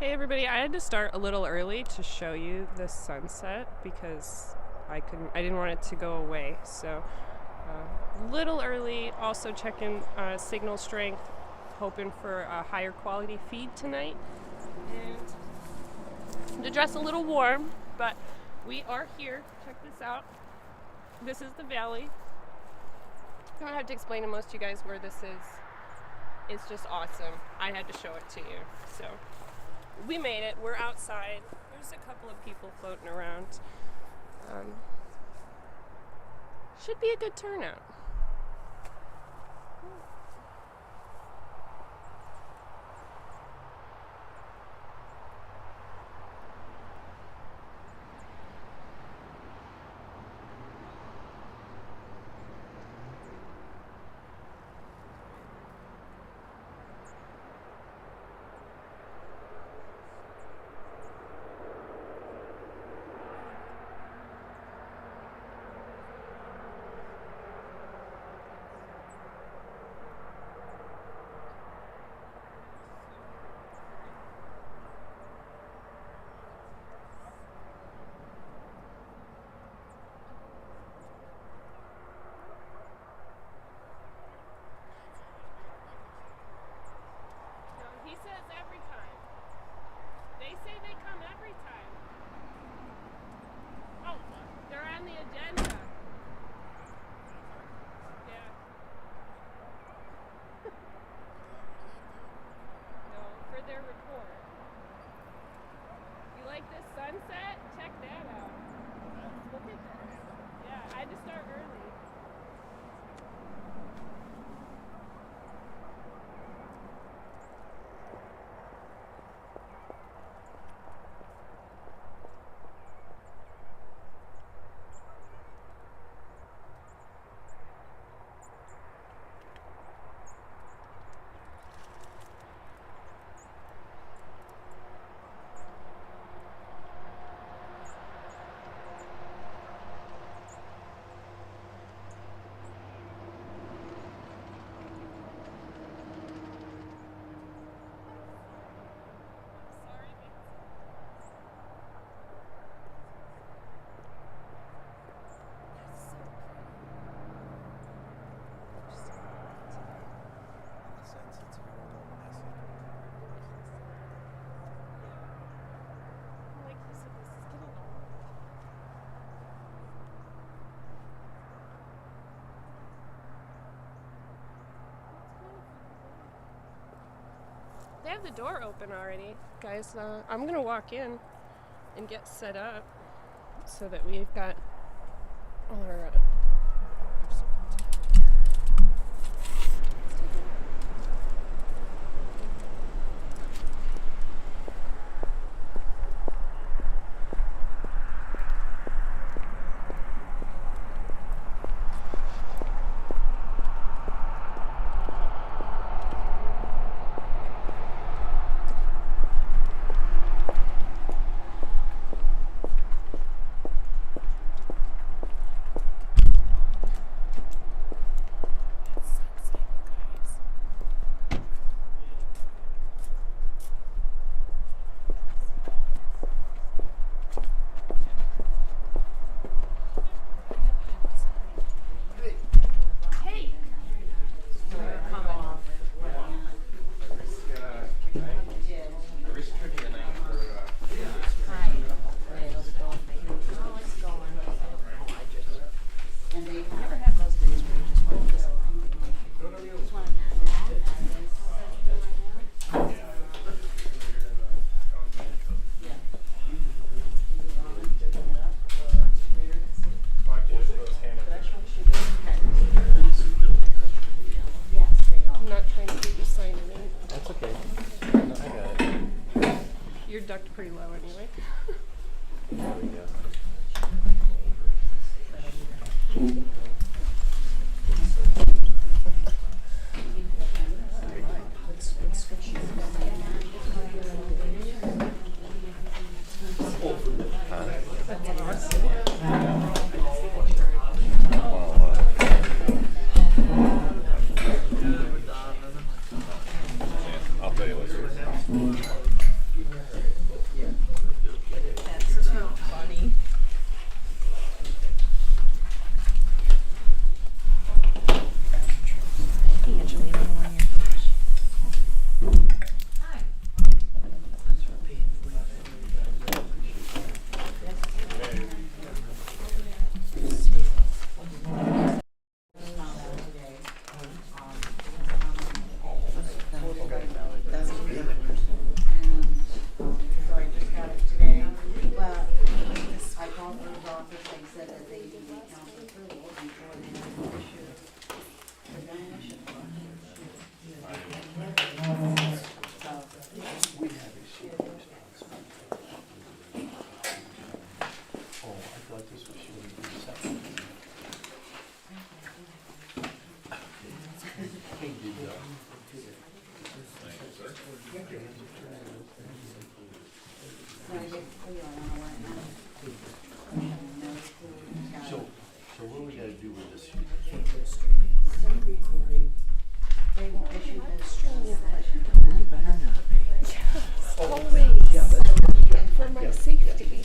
Hey everybody, I had to start a little early to show you the sunset because I didn't want it to go away. So little early, also checking signal strength, hoping for a higher quality feed tonight. And to dress a little warm, but we are here. Check this out. This is the valley. I don't have to explain to most of you guys where this is. It's just awesome. I had to show it to you. So we made it. We're outside. There's a couple of people floating around. Should be a good turnout. He says every time. They say they come every time. Oh, they're on the agenda. Yeah. No, for their report. You like this sunset? Check that out. Look at this. Yeah, I had to start early. They have the door open already, guys. I'm gonna walk in and get set up so that we've got all our ducked pretty low anyway. There we go. I'll tell you later. council's office, they said that they need council approval before they issue the demolition plan. We have a shared responsibility. Oh, I thought this was showing you the second. Hey, did, so what do we gotta do with this? They won't issue this demolition Always for my safety.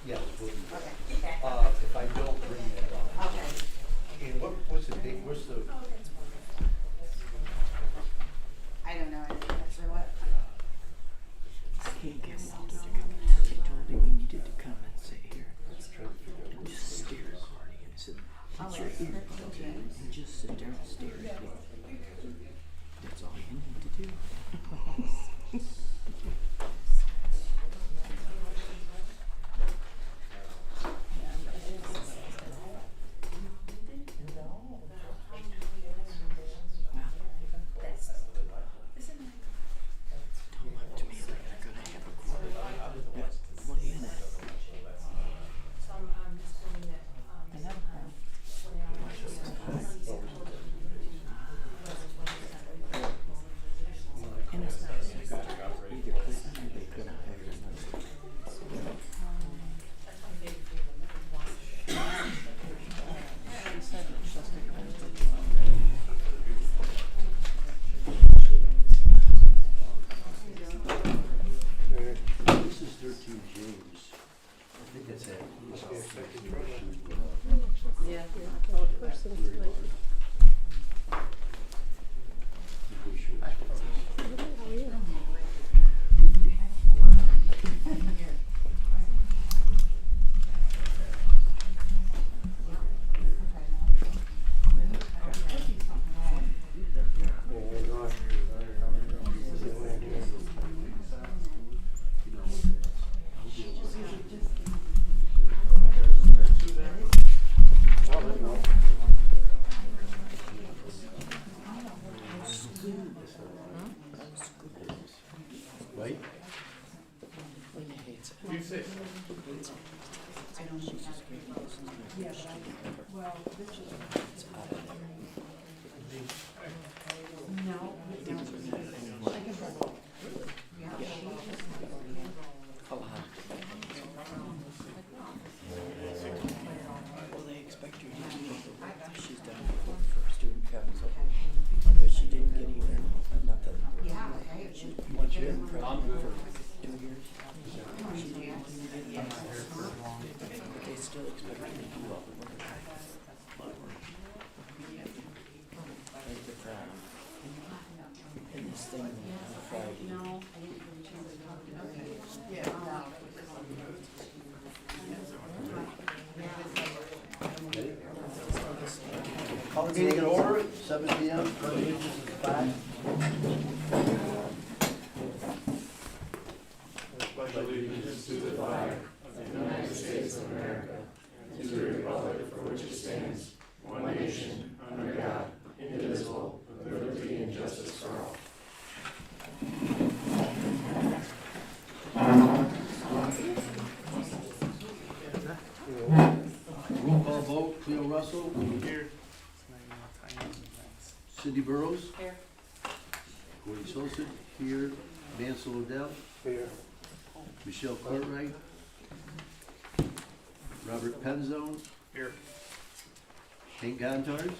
Yes, we'll do that. Okay. If I don't bring that up. Okay. And what's the date, what's the, I don't know, that's what. Can't get Walter to come. They told him he needed to come and sit here and just stare at Marty. And I said, "It's your ear, okay? And just sit there and stare at me. That's all you need to do." Don't look to me like they're gonna have a quarter. But 1 minute. And it's not a secretary. Either Clinton or they could have hired another. She said that she'll stick around for a while. this is 13 James. I think it's at. Yeah. Right? Linda hates it. Hates it. She's just giving us some good shit ever. It's out of there. Things are not going well. A lot. Well, they expect her to do the work that she's done before for student council. But she didn't get even nothing. She's been pregnant for 2 years. She didn't get anything. But they still expect her to do all the work. Like the prom. And this thing on Friday. Call the meeting in order, 7 p.m. This is 5. Pledge allegiance to the flag of the United States of America, and to the republic for which it stands, one nation, under God, indivisible, with liberty and justice for all. Roll call vote, Cleo Russell. Here. Cindy Burrows. Here. Corey Solcid, here. Mansell Odell. Here. Michelle Cartwright. Robert Penzone. Here. Hank Gontars.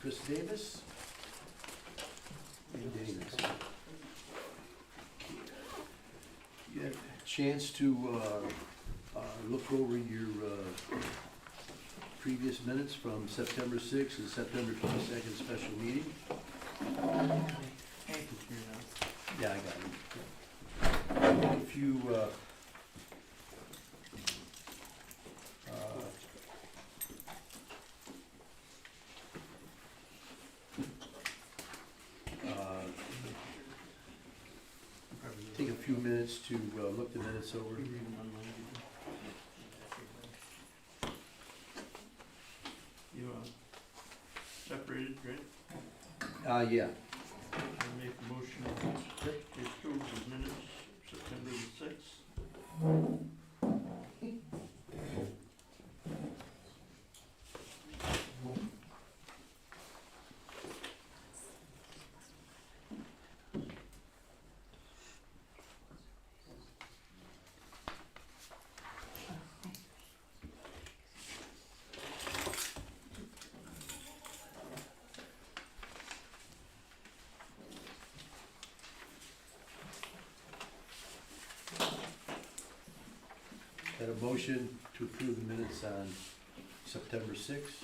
Chris Davis. And Davis. You had a chance to look over your previous minutes from September 6th and September 22nd special meeting. Yeah, I got it. If you take a few minutes to look the minutes over. You separated, right? Yeah. I make a motion to approve the minutes, September the 6th. Got a motion to approve the minutes on September 6th.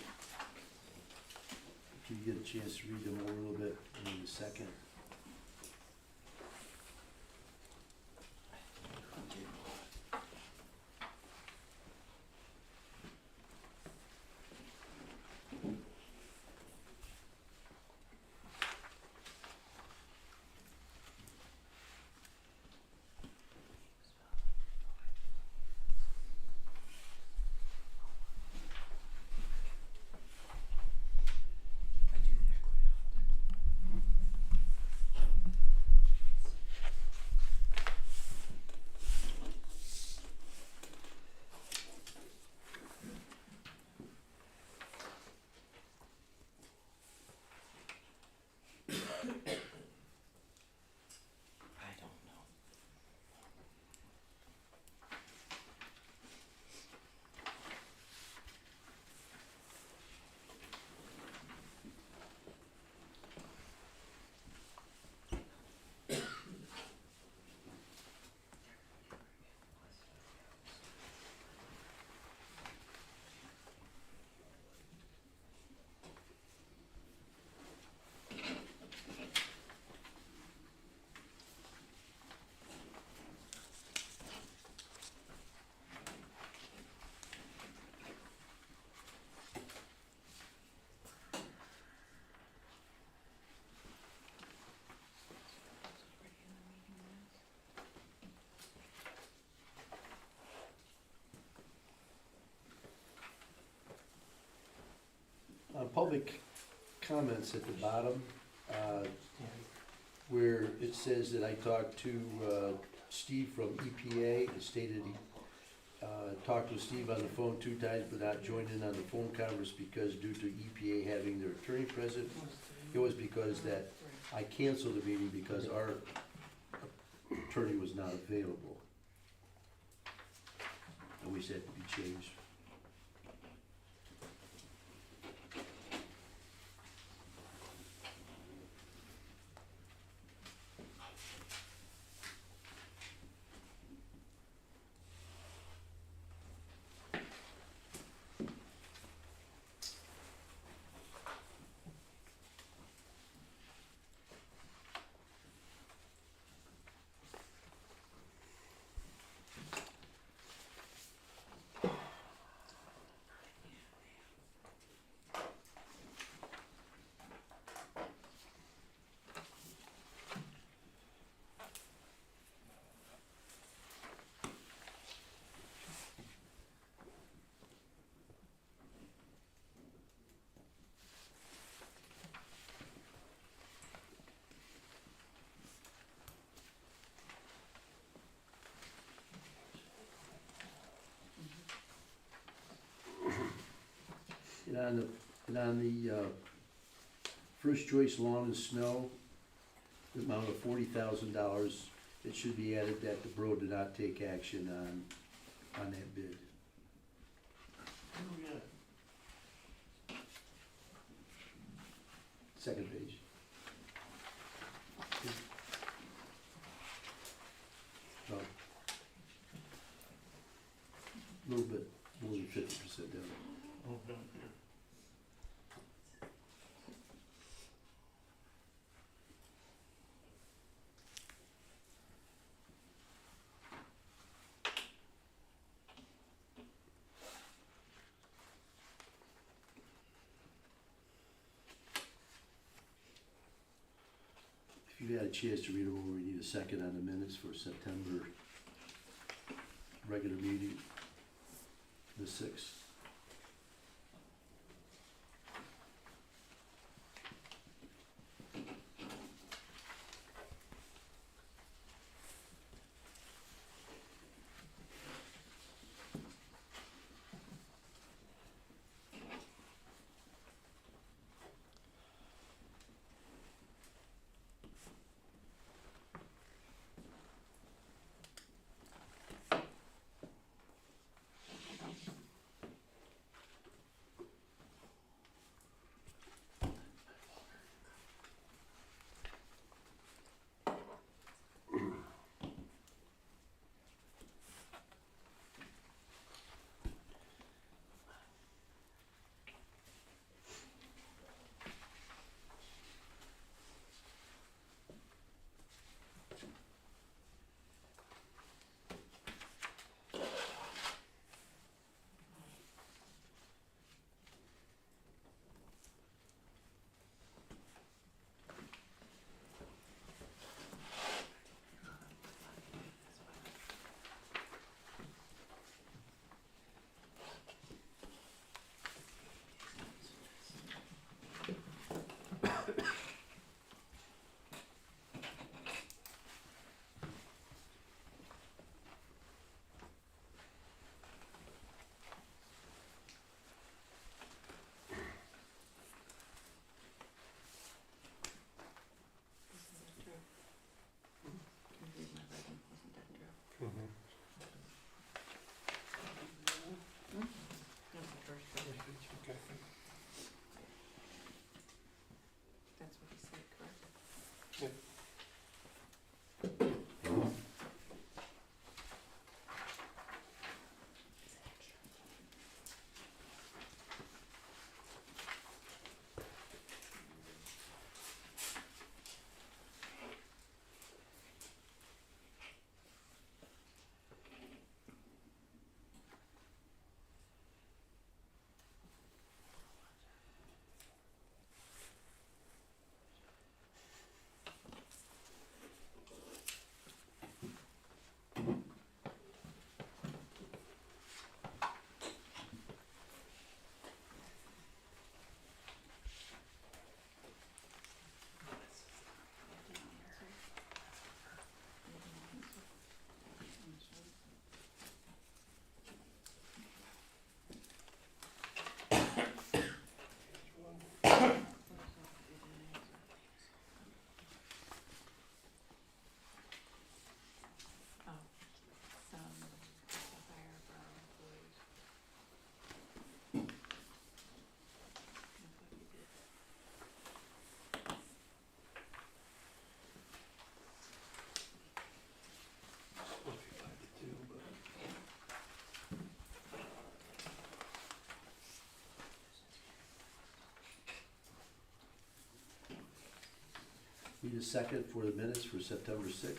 Did you get a chance to read them over a little bit in a second? I do that quite often. I don't know. Public comments at the bottom, where it says that I talked to Steve from EPA and stated he talked with Steve on the phone 2 times but not joined in on the phone conference because due to EPA having their attorney present. It was because that I canceled the meeting because our attorney was not available. And we said to be changed. And on the First Choice Lawn and Snow, the amount of $40,000, it should be added that the borough did not take action on that bid. Oh, yeah. Second page. About a little bit more than 50% down. Oh, down here. If you've had a chance to read them over, we need a second on the minutes for September regular meeting, the 6th. That's what he said, correct? Need a second for the minutes for September 6th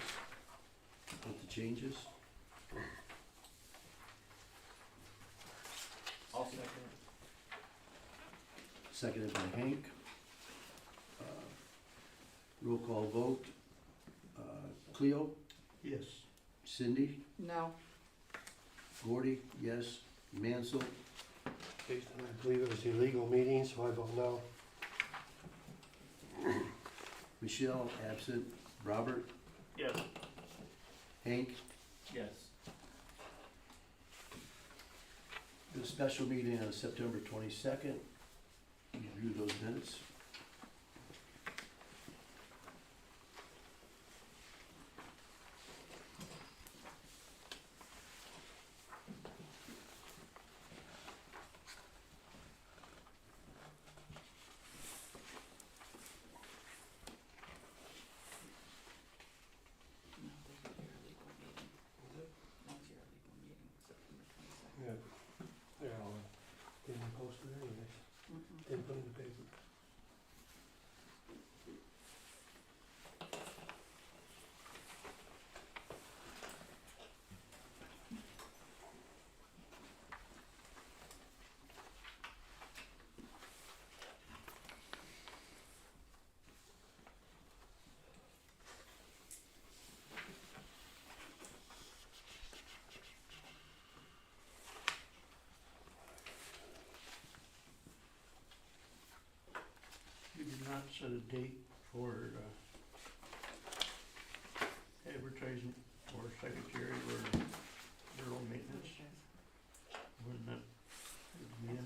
with the changes. I'll second Seconded by Hank. Roll call vote. Cleo? Yes. Cindy? No. Gordy? Yes. Mansell? Based on, I believe it was illegal meeting, so I vote no. Michelle? Absent. Robert? Yes. Hank? Yes. The special meeting on September 22nd. Review those minutes. Yeah, they're all, didn't post it anyways, didn't put it in the paper. set a date for, advertising for secretary or borough maintenance. When that would be in,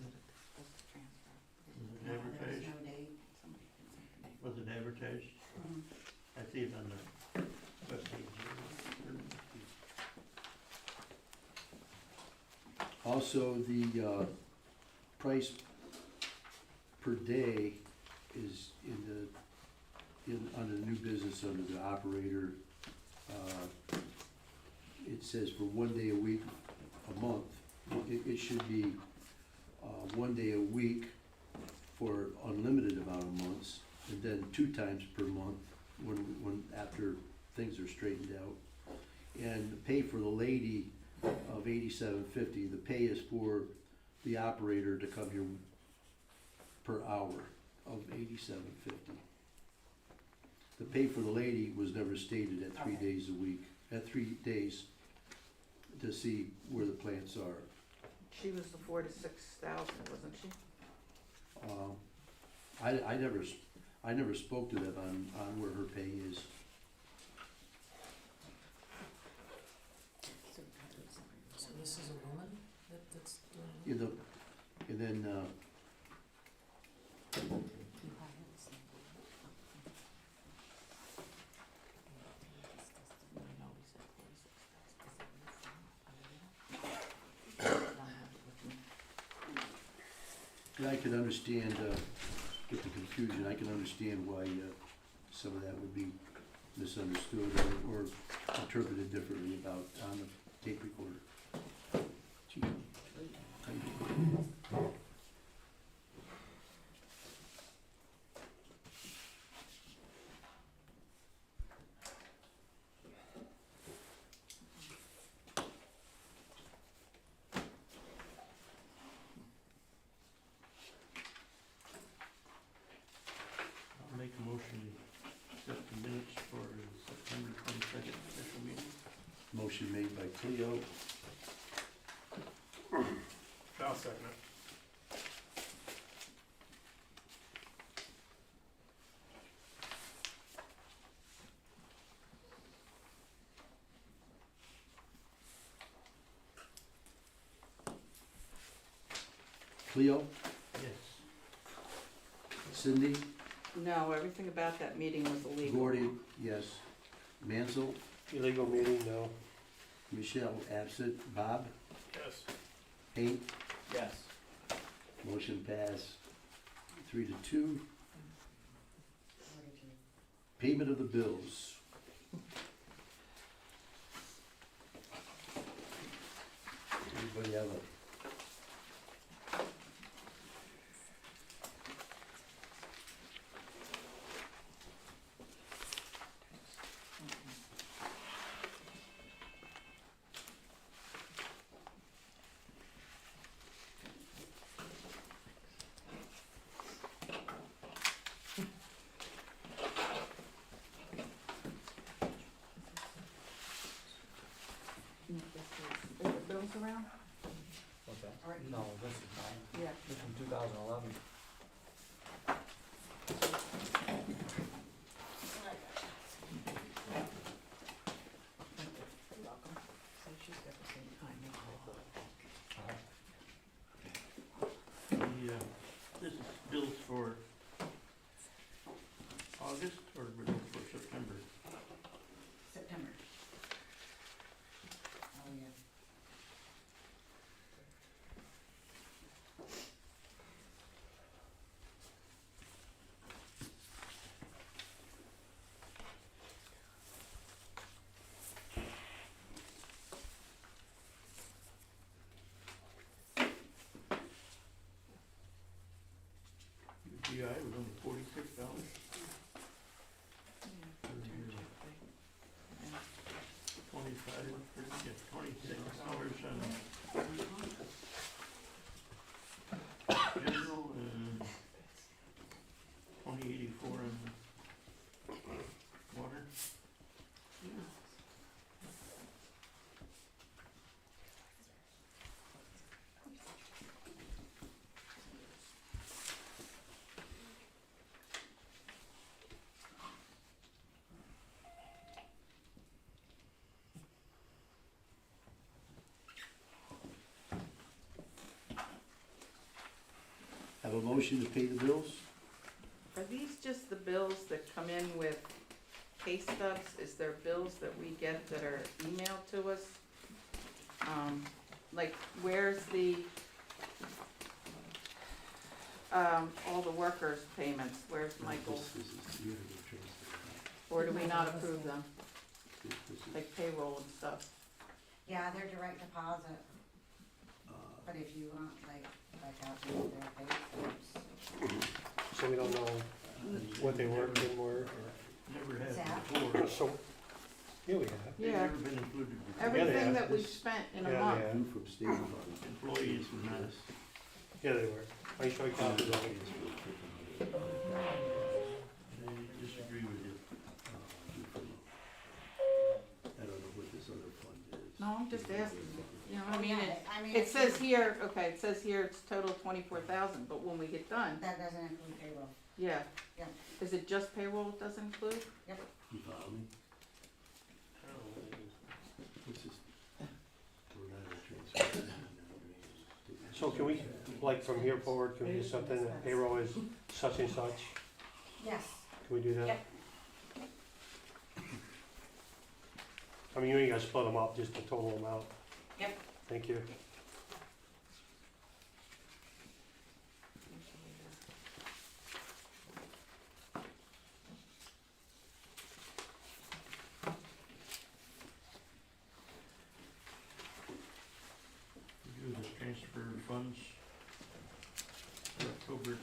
was it advertised? No date. Was it advertised? I see it on the webpage. Also, the price per day is under new business, under the operator. It says for 1 day a week, a month. It should be 1 day a week for unlimited amount of months, and then 2 times per month when after things are straightened out. And the pay for the lady of $87.50. The pay is for the operator to come here per hour of $87.50. The pay for the lady was never stated at 3 days a week, at 3 days to see where the plants are. She was the 4,000 to 6,000, wasn't she? I never spoke to them on where her pay is. So this is a woman that's doing it? You know, and then, and I can understand, with the confusion, I can understand why, some of that would be misunderstood or interpreted differently about on the tape recorder. Gee, how you doing? I'll make a motion to accept the minutes for September 22nd special meeting. Motion made by Cleo, I'll second it. Cleo, Yes. Cindy, No, everything about that meeting was illegal. Gordy, yes. Mansell, Illegal meeting, no. Michelle absent, Bob, Yes. Hank, Yes. motion passed 3-2. Payment of the bills. Everybody have a Is the bills around? What's that? All right. No, this is mine. Yeah. This is from 2011. You're welcome. So she's got the same time. This is bills for August or bills for September? September. Oh, yeah. GI was only $46. Yeah. 25, $26 on general and $20.84 on water. Have a motion to pay the bills? Are these just the bills that come in with pay stubs? Is there bills that we get that are emailed to us? Like, where's the, all the workers' payments? Where's Michael's? This is, you have to transfer. Or do we not approve them, This is, like payroll and stuff? Yeah, they're direct deposit, but if you want, like out their pay stubs. So we don't know what they worked and were. Never What's had that? before. So, yeah, we have. They've Yeah, never been included before. everything Yeah, that we've spent in a yeah, month. yeah. due from state fund. Employees and that. Yeah, they were. I can show you copies of it. They disagree with you. I don't know what this other fund is. No, I'm just asking, you know, I Oh, mean, yeah, it says here, okay, it says here it's total 24,000, but when we get done, That doesn't include payroll. yeah. Yeah. Is it just payroll it doesn't include? You follow me? What's this? We're not gonna transfer. So can we, like from here forward, can we do something that payroll is such and such? Yes. Can we do that? Yep. I mean, you ain't gotta split them up, just the total amount. Yep. Thank you. We do the transfer funds for October,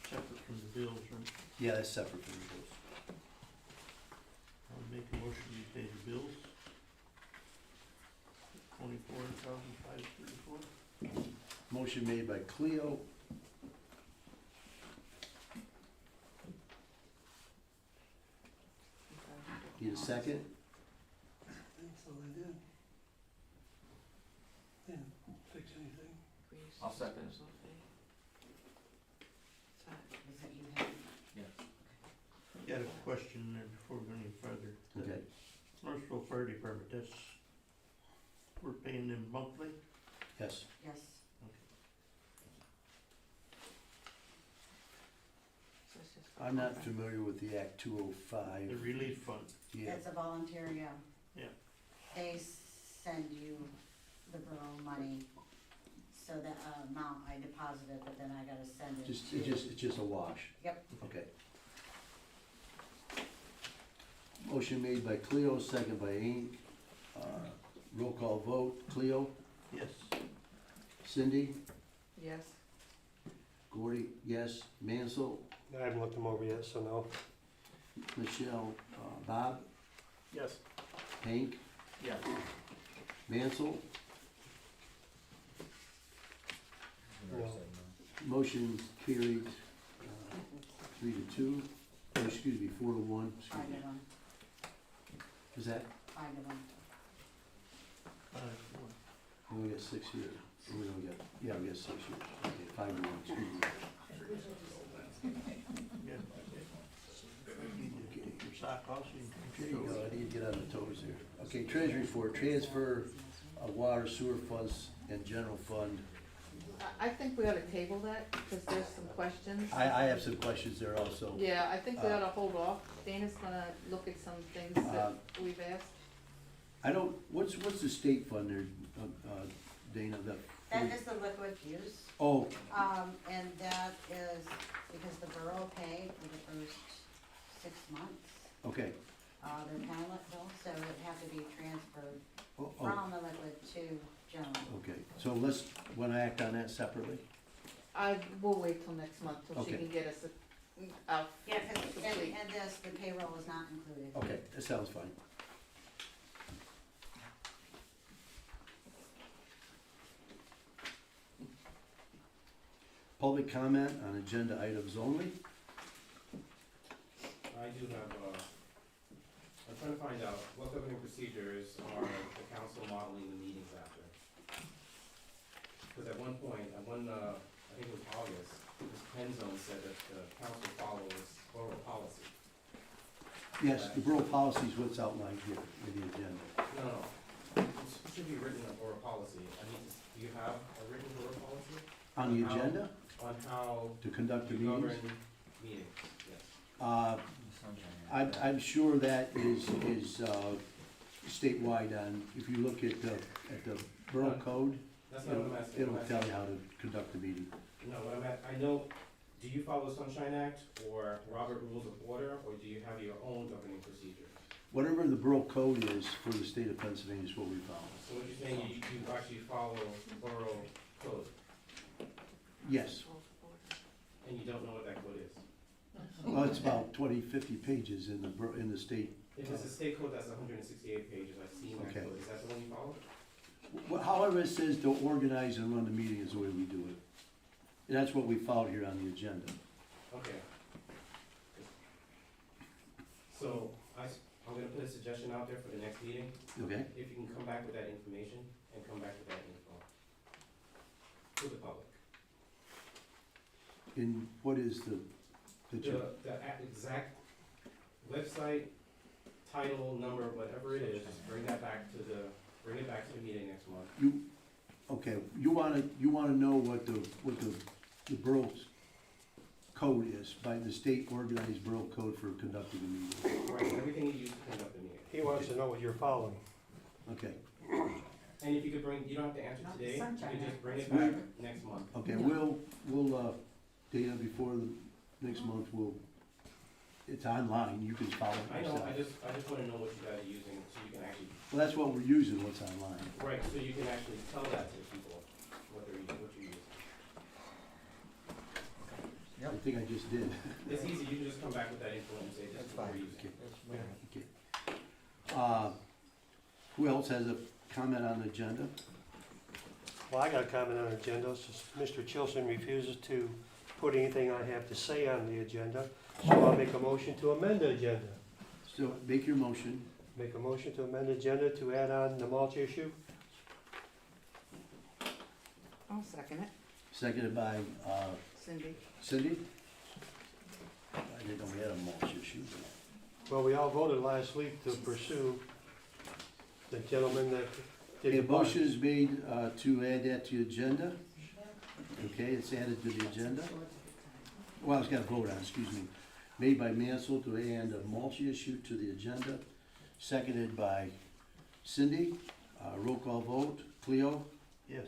separate from the bills, right? Yeah, that's separate from the bills. I'll make a motion to pay the bills. 24,534. Motion made by Cleo. Need a second? That's all I did. Didn't fix anything. I'll second. Was it you had? Got a question there before we go any further. Okay. Lawrenceville Fire Department, that's, we're paying them monthly? Yes. Yes. I'm not familiar with the Act 205. The relief fund. Yeah, It's a voluntary, Yeah. They send you the borough money, so that amount I deposited, but then I gotta send it to. it's just a wash. Yep. Okay. Motion made by Cleo, second by Amy. Roll call vote. Cleo? Yes. Cindy? Yes. Gordy? Yes. Mansell? I haven't looked them over yet, so no. Michelle? Bob? Yes. Hank? Yeah. Mansell? No. Motion carried 3-2. Oh, excuse me, 4-1. Excuse 5 me. to 1, Is that? 5 to 1. We got 6 years. We don't get, yeah, we got 6 years. Okay, 5-1, excuse me. Yeah. Your sock also, There you go, I need to get on the toes here. Okay, treasury report, transfer of water sewer funds and general fund. I think we ought to table that, because there's some questions. I have some questions there also. Yeah, I think we ought to hold off. Dana's gonna look at some things that we've asked. I don't, what's the state fund there, Dana, That is the liquid use, Oh, and that is because the borough paid for the first 6 months, okay. their pilot bill, so it had to be transferred Oh, from the liquid to general. okay, so let's, wanna act on that separately? We'll wait till next month, till she Okay. can get us a Yeah, cause, complete. and this, the payroll is not included. Okay, that sounds fine. Public comment on agenda items only. I do have, I'm trying to find out what governing procedures are the council modeling the meetings after. Because at one point, I think it was August, Ms. Penzone said that the council follows borough policy. Yes, the borough policy is what's outlined here in the agenda. No, it should be written in borough policy. I need to, do you have a written borough policy? On the agenda? On on how To conduct the you govern meetings? meetings, yes. I'm sure that is statewide on, if you look at the Borough Code, That's not what I'm asking. it'll I'm tell asking- you how to conduct the meeting. No, what I'm at, I know, do you follow the Sunshine Act or Robert Rules of Order, or do you have your own governing procedure? Whatever the Borough Code is for the state of Pennsylvania is what we follow. So what you're saying, you actually follow Borough Code, Yes, and you don't know what that code is? well, it's about 20, 50 pages in the state. If it's a state code, that's 168 pages, I've seen that Okay. code, is that the one you follow? However it says to organize and run the meeting is the way we do it. And that's what we followed here on the agenda. Okay. So, I'm gonna put a suggestion out there for the next meeting, Okay? if you can come back with that information, and come back with that info to the public. And what is the Exact website, title, number, whatever it is, just bring it back to the meeting next month. Okay, you wanna know what the borough's code is, by the state organized borough code for conducting a meeting. Right, everything you use to conduct the meeting. He wants to know what you're following. Okay, And if you could bring, you don't have to answer Not the today, you Sunshine can just Act. bring it back next month. okay, Yeah. we'll, Dana, before the next month, it's online, you can follow it I know, yourself. I just wanna know what you guys are using, so you can actually, Well, that's what we're using, what's online. right, so you can actually tell that to the people, what they're using, what you're using. I think I just did. It's easy, you can just come back with that info and say, this is what we're using. Okay. Who else has a comment on the agenda? Well, I got a comment on the agenda. Mr. Chilson refuses to put anything I have to say on the agenda, so I'll make a motion to amend the agenda. So make your motion. Make a motion to amend the agenda to add on the mulch issue. I'll second it. Seconded by Cindy? Cindy? I didn't know we had a mulch issue. Well, we all voted last week to pursue the gentleman that did Okay, the a motion is made to add that to the agenda. Okay, it's added to the agenda. Well, it's got to vote on, excuse me. Made by Mansell to add a mulch issue to the agenda. Seconded by Cindy. Roll call vote. Cleo? Yes.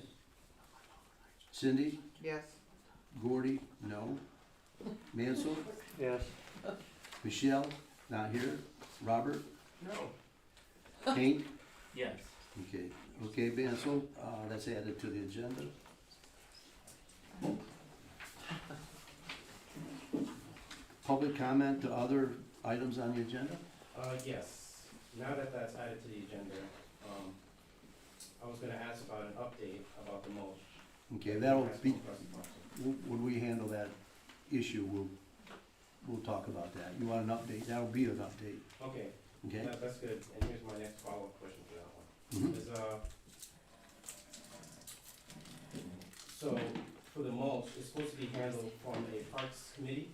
Cindy? Yes. Gordy? No. Mansell? Yes. Michelle? Not here. Robert? No. Hank? Yes. Okay, okay, Mansell, that's added to the agenda. Public comment to other items on the agenda? Yes, now that that's added to the agenda, I was gonna ask about an update about the mulch. Okay, that'll Ask be, one question. when we handle that issue, we'll talk about that. You want an update, that'll be an update, Okay, okay? that's good, and here's my next follow-up question for that one. Mhm. Is, so, for the mulch, it's supposed to be handled from a parks committee?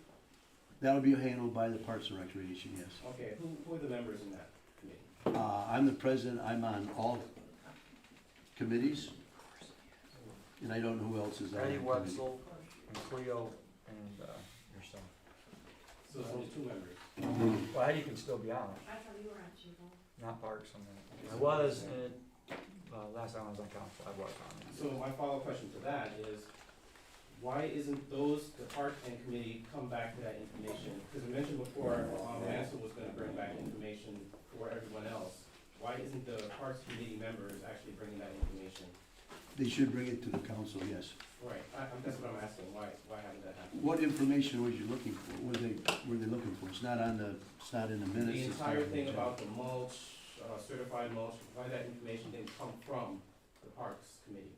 That'll be handled by the Parks and Recreation, yes. Okay, who are the members in that committee? I'm the president, I'm on all committees, and I don't know who else is on the Eddie committee. Wetzel and Cleo and yourself. So there's only two members. Well, Eddie can still be on it. I thought you were on Chivo. Not Parks on that. I was, and last time I was on council, I was on it. So my follow-up question to that is, why isn't the park and committee come back to that information? Because I mentioned before, Mansell was gonna bring back information for everyone else. Why isn't the parks committee members actually bringing that information? They should bring it to the council, yes. Right, that's what I'm asking, why hasn't that happened? What information was you looking for? What were they looking for? It's not in the minutes. The it's not entire on thing agenda. about the mulch, certified mulch, why that information didn't come from the parks committee?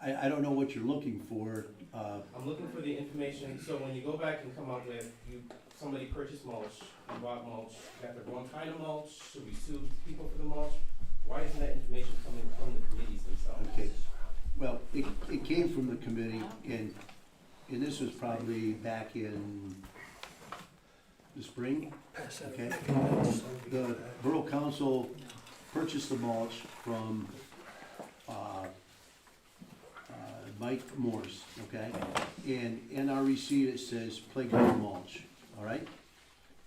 I don't know what you're looking for. I'm looking for the information, so when you go back and come up with, somebody purchased mulch, you bought mulch, you got the wrong kind of mulch, should we sue people for the mulch? Why isn't that information coming from the committees themselves? Okay. Well, it came from the committee, and this was probably back in the spring, okay? The Borough Council purchased the mulch from Mike Morse, okay? And in our receipt, it says playground mulch, all right?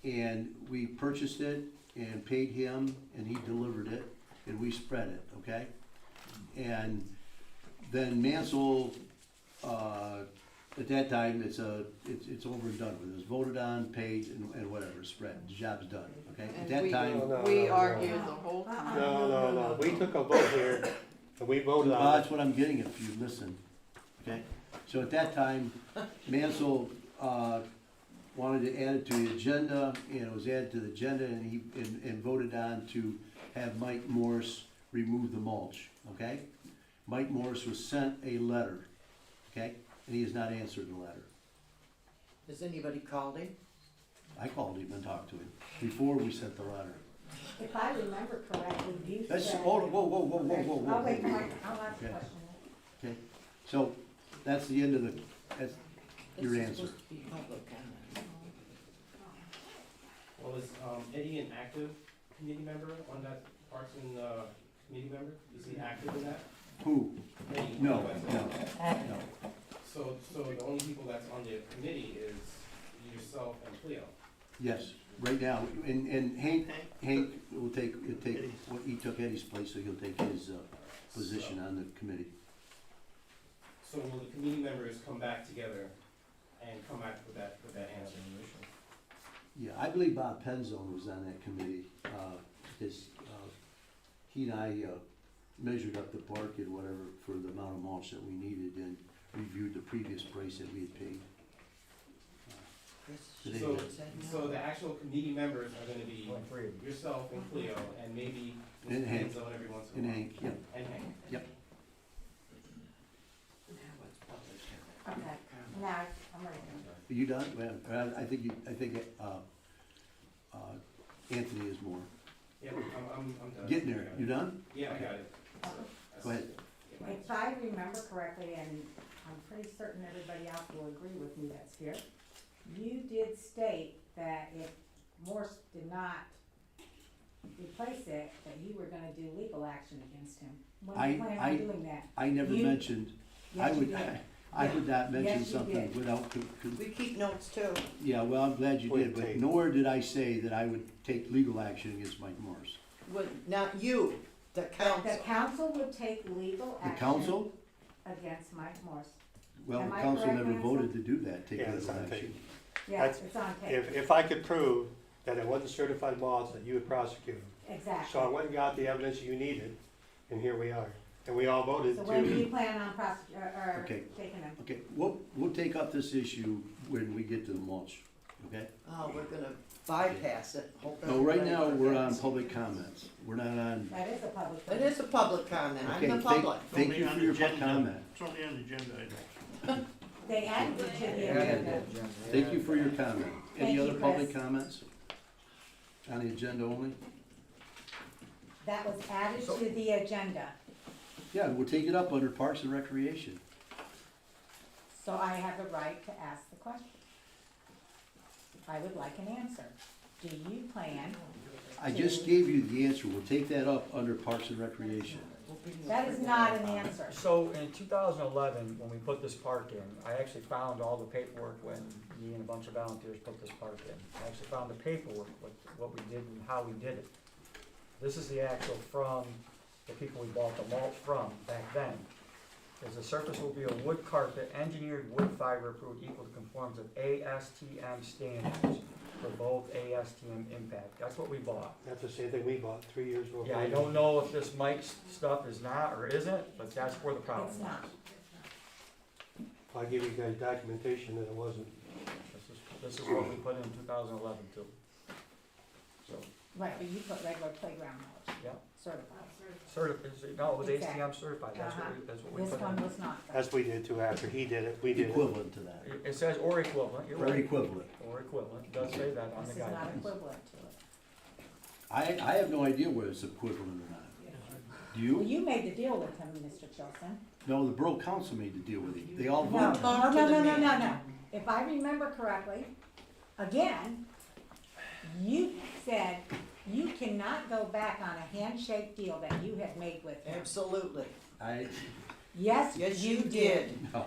And we purchased it and paid him, and he delivered it, and we spread it, okay? And then Mansell, at that time, it's over and done with. It was voted on, paid, and whatever, spread. The job's done, okay? At And that we- time, We argued the whole time. No, we took a vote here, and we voted well, on that's it. what I'm getting if you listen, okay? So at that time, Mansell, wanted to add it to the agenda, and it was added to the agenda, and he, and voted on to have Mike Morse remove the mulch, okay? Mike Morse was sent a letter, okay? And he has not answered the letter. Has anybody called him? I called him and talked to him before we sent the letter. If I remember correctly, you said. That's, whoa, whoa. I'll wait, Mike, I'll ask the Okay. question. Okay, so that's the end of the, that's your This is answer. supposed to be public comment. Well, is Eddie an active committee member on that Parks and committee member? Is he active in that? Who? Eddie? No. So the only people that's on the committee is yourself and Cleo? Yes, right now, and Hank will take, well, he took Eddie's place, so he'll take his, position on the committee. So will the committee members come back together and come back with that answer? Yeah, I believe Bob Penzone was on that committee, he and I, measured up the park and whatever for the amount of mulch that we needed and reviewed the previous price that we had paid. Today. So the actual committee members are gonna be Only three of them. yourself and Cleo and maybe And Mr. Hank. Enzo every once in a And while? Hank, yeah, And Hank. yep. Now it's public Okay, now, I'm ready. Are you done? Well, I think Anthony is more. Yeah, I'm done. Getting there, you done? Yeah, I got it. Go ahead. If I remember correctly, and I'm pretty certain everybody else will agree with me that's here, you did state that if Morse did not replace it, that you were gonna do legal action against him. When do you plan on doing that? I never You- mentioned, I Yes, you would, did. I would not mention Yes, you something did. without, We keep notes too. yeah, well, I'm glad you Wait, did, but tape. nowhere did I say that I would take legal action against Mike Morse. Well, not you, the The council. council would take legal The action council, against Mike Morse. well, the Am I council correct, never Nancy? voted to do that, take Yeah, it's legal on action. tape. Yeah, That's- it's on tape, If I could prove that it wasn't certified mulch, that you would prosecute him. So I exactly. went and got the evidence you needed, and here we are. And we all voted So when do to, you plan on or Okay. taking him? Okay, we'll take up this issue when we get to the mulch, okay? Oh, we're gonna bypass it. Hope No, right everybody now, we're on forgets. public comments, we're not on, That is a public. It is a public comment. okay, I'm the public. thank you for your comment. It's only on the agenda item. They added it to the Yeah, agenda. Thank you for your comment. Any Thank you, other public Chris. comments? On the agenda only? That was added to the agenda, Yeah, we'll take it up under Parks and Recreation. so I have a right to ask the question. I would like an answer. Do you plan? I just gave you the answer, we'll take that up under Parks and Recreation. That is not an answer. So in 2011, when we put this park in, I actually found all the paperwork when me and a bunch of volunteers put this park in. I actually found the paperwork, what we did and how we did it. This is the actual from the people we bought the mulch from back then. Is the surface will be a wood carpet, engineered wood fiber approved equal to conforms of ASTM standards for both ASTM impact. That's what we bought. that's the same thing we bought 3 years ago. Yeah, I don't know if this Mike's stuff is not or isn't, but that's where the problem is. It's not. I give you guys documentation that it wasn't. This is what we put in 2011 too. So, Right, but you put regular playground mulch. Yeah. Certified. no, it was Exactly. ASTM certified, that's what we This put one in. was not. As we did too after he did it, we did it. Equivalent to that, It says or equivalent, you're or right, equivalent. or equivalent, it does say that on This the is not guidelines. equivalent to it. I have no idea whether it's equivalent or not. Do Well, you? you made the deal with him, Mr. Chilson. No, the Borough Council made the deal with it, they all No, voted. no. If I remember correctly, again, you said you cannot go back on a handshake deal that you had made with him. Absolutely. Yes, Yes, you you did. No,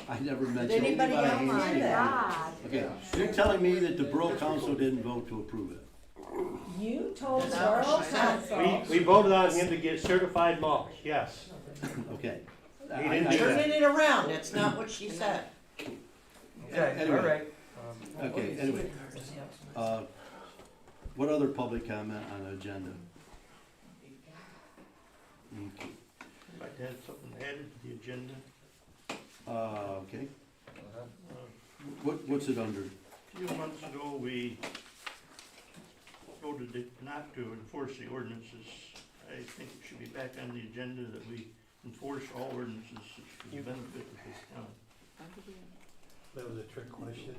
I never mentioned. Did anybody only by else hand say shake. that? Okay, you're telling me that the Borough Council didn't vote to approve it? You told That's Borough not what she said. Council. We voted on him to get certified mulch, yes. Okay. He didn't do Turning that. it around, that's not what she said. Okay, Anyway. all right. Okay, anyway, what other public comment on the agenda? Okay. I'd like to have something added to the agenda. Okay, what's it under? A few months ago, we voted not to enforce the ordinances. I think it should be back on the agenda that we enforce all ordinances for the benefit of this town. That was a trick question.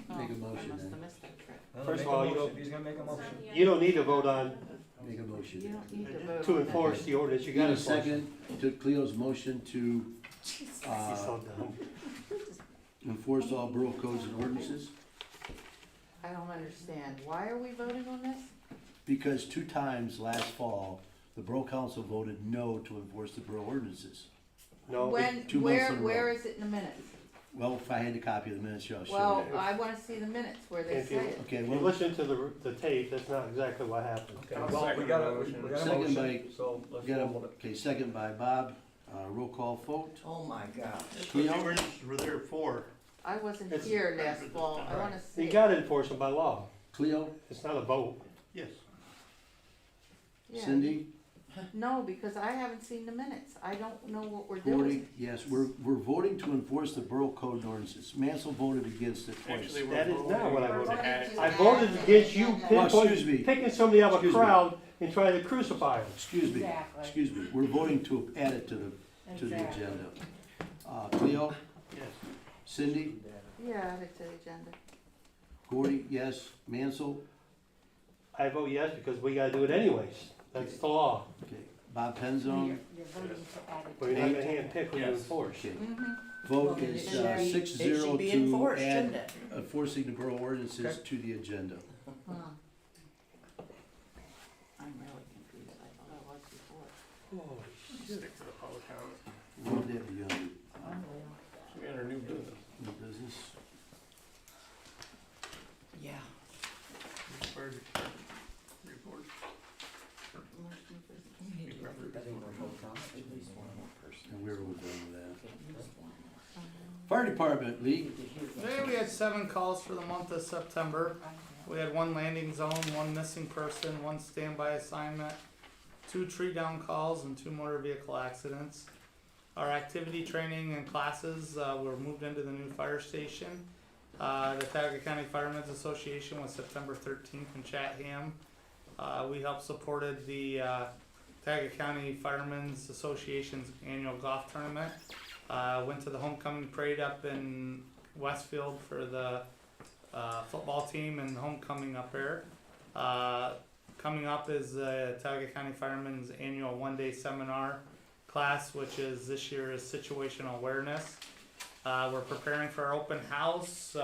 Make a Oh, motion I must then. have missed that trick. Well, First make of a all, you motion. don't- He's gonna make a motion. You don't need to vote on, Make a motion. You don't need to To vote to on enforce that. the ordinance, you You got gotta a enforce it. second to Cleo's motion to, He's so dumb. enforce all borough codes and ordinances? I don't understand. Why are we voting on this? Because 2 times last fall, the Borough Council voted no to enforce the borough ordinances. No, When, 2 months where, in a row. where is it in the minutes? Well, if I had a copy of the minutes, I'll show Well, you. I wanna see the minutes where they If say you- it. Okay, if you well, listen to the tape, that's not exactly what happened. Okay, well, we got a Second motion, by- so let's got roll with it. okay, second by Bob, roll call vote. Oh my gosh. That's what the ordinances were there for. I wasn't It's- here last fall. I wanna see. You it. gotta enforce them by law. Cleo, It's not a vote. Yes. Yeah. Cindy, No, because I haven't seen the minutes. I don't know what we're Gordy, doing. yes, we're voting to enforce the borough code and ordinances. Mansell voted against it twice. Actually, we're That is voting not what I to voted. add it. I voted against you excuse me. picking somebody out of a Excuse me. crowd and trying to crucify them. Excuse me, we're voting to add it to the Exactly. agenda. Cleo, Yes. Cindy, Yeah, add it to the agenda. Gordy, yes, Mansell, I vote yes because we gotta do it anyways. That's the law. okay, Bob Penzone, You're voting to add it. We're not gonna hand pick who you Yes. enforce. okay. Mm-hmm. Vote Well, is it should be- 6-0 It should be to enforced, add shouldn't it? enforcing the borough ordinances Okay. to the agenda. Huh. I'm really confused. I thought I was before. Stick to the public comment. What would that be under? So we enter new business. New business? Yeah. Fire department report. We need to Remember. approve it for at least one more person. And where are we done with that? At least one. Fire department, Lee, Need to hear from Today we had 7 calls for the month of September. We had 1 landing zone, 1 missing person, 1 standby assignment, 2 tree down calls, and 2 motor vehicle accidents. Our activity training and classes were moved into the new fire station. The Tioga County Firemen's Association was September 13th in Chatham. We helped supported the Tioga County Firemen's Association's annual golf tournament. Went to the homecoming parade up in Westfield for the football team and homecoming up there. Coming up is the Tioga County Firemen's annual 1-day seminar class, which is this year is situational awareness. We're preparing for our open house.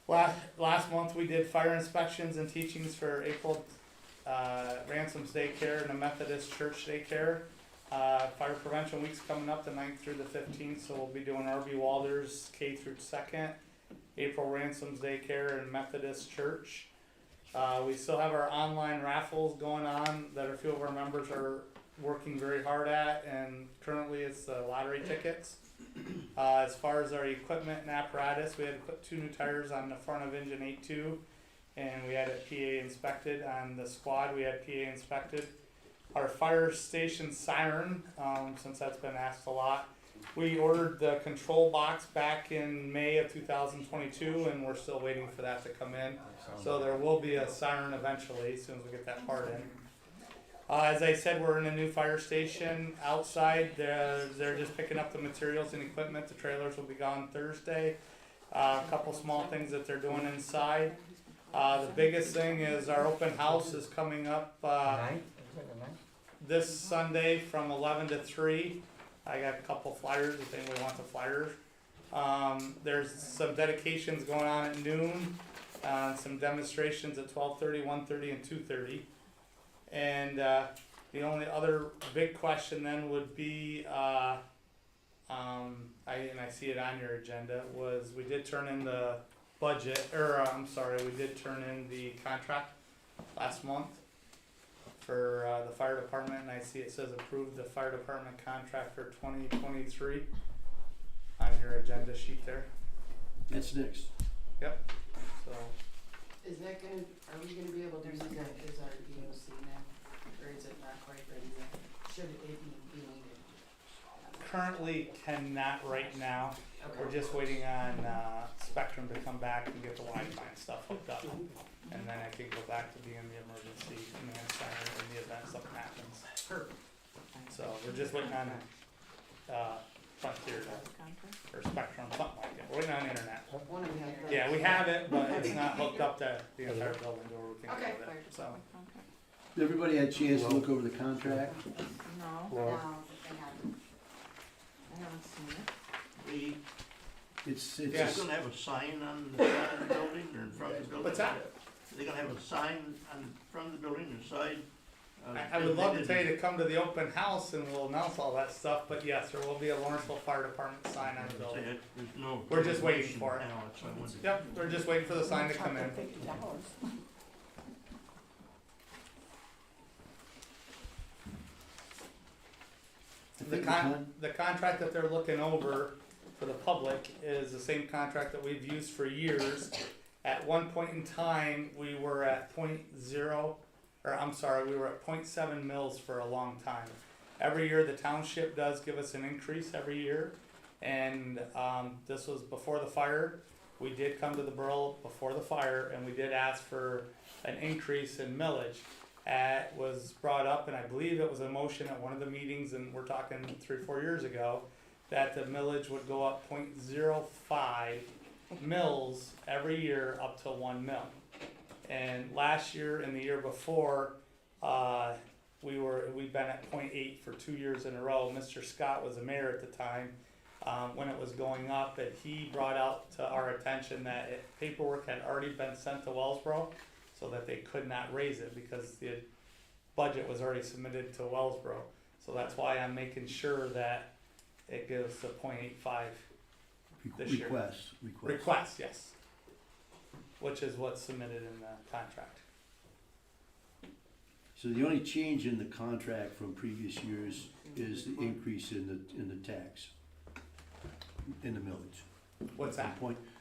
Last month we did fire inspections and teachings for April Ransom's Daycare and the Methodist Church Daycare. Fire Prevention Week's coming up the 9th through the 15th, so we'll be doing R.B. Walder's K through 2nd, April Ransom's Daycare and Methodist Church. We still have our online raffles going on that a few of our members are working very hard at, and currently it's the lottery tickets. As far as our equipment and apparatus, we had to put 2 new tires on the front of engine 8.2, and we had it PA inspected. On the squad, we had PA inspected. Our fire station siren, since that's been asked a lot, we ordered the control box back in May of 2022, and we're still waiting for that to come in. So there will be a siren eventually, as soon as we get that part in. As I said, we're in a new fire station outside. They're just picking up the materials and equipment. The trailers will be gone Thursday. A couple small things that they're doing inside. The biggest thing is our open house is coming up Ninth? Is it the ninth? this Sunday from 11 to 3. I got a couple flyers if anybody wants a flyer. There's some dedications going on at noon. Some demonstrations at 12:30, 1:30, and 2:30. And The only other big question then would be, I see it on your agenda, was we did turn in the budget, we did turn in the contract last month for, the fire department, and I see it says approve the fire department contract for 2023 on your agenda sheet there, That's next. so. Is that gonna, are we gonna be able to use that as our EOC now, or is it not quite ready yet? Should it be needed? Currently cannot right now. We're Okay. just waiting on Spectrum to come back and get the Wi-Fi and stuff hooked up. And then I can go back to being the emergency command center in the event something happens. Perfect. So we're just waiting on Frontier or Spectrum, something like that. We're waiting on the internet. One of them. Yeah, we have it, but it's not hooked up to the entire building where we can Okay. go with it, so. Everybody had a chance to look over the contract? No, No, I haven't seen it. It's Yeah. It's gonna have a sign on the side of the building or in front of the building? What's that? They're gonna have a sign on front of the building or side? I would love to tell you to come to the open house and we'll announce all that stuff, but yes, there will be a Lawrenceville Fire Department sign on the building. There's no. We're just waiting for it. Now, that's what I wondered. Yep, we're just waiting for the sign to come in. The contract that they're looking over for the public is the same contract that we've used for years. At one point in time, we were at we were at 0.7 mils for a long time. Every year, the township does give us an increase every year, and this was before the fire. We did come to the borough before the fire, and we did ask for an increase in millage. It was brought up, and I believe it was a motion at one of the meetings, and we're talking 3 or 4 years ago, that the millage would go up 0.05 mils every year up to 1 mil. And last year and the year before, we've been at 0.8 for 2 years in a row. Mr. Scott was the mayor at the time, when it was going up, and he brought out to our attention that paperwork had already been sent to Wellsboro, so that they could not raise it because the budget was already submitted to Wellsboro. So that's why I'm making sure that it gives the 0.85 this year. Request, yes. Which is what's submitted in the contract. So the only change in the contract from previous years is the increase in the tax, in the millage. What's that?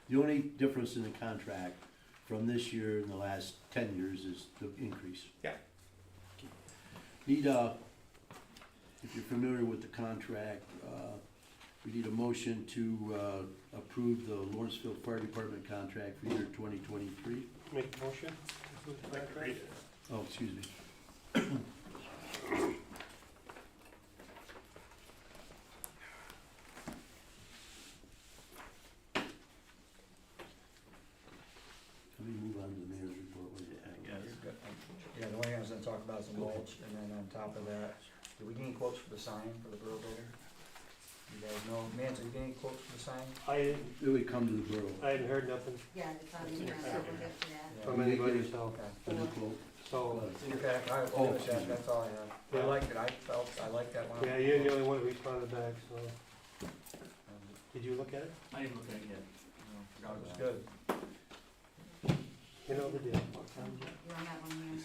The only difference in the contract from this year and the last 10 years is the increase. Yeah. Need if you're familiar with the contract, we need a motion to approve the Lawrenceville Fire Department contract for year 2023. make a motion. Oh, excuse me. Let me move on to the mayor's report. What do you have? Yeah, the only thing I was gonna talk about is the mulch, and then on top of that, do we get any quotes for the sign for the Borough building? You guys know, Mance, are you getting any quotes for the sign? I It would come to the borough. hadn't heard nothing Yeah, it's on the, we'll get to that. from anybody, so, Okay. Any quote? so, Okay, all right, well, that's all I have. I liked it, I liked that one. yeah, you're the only one that responded back, so. Did you look at it? I didn't look at it yet. Forgot it was good. You know the deal. You don't have one here?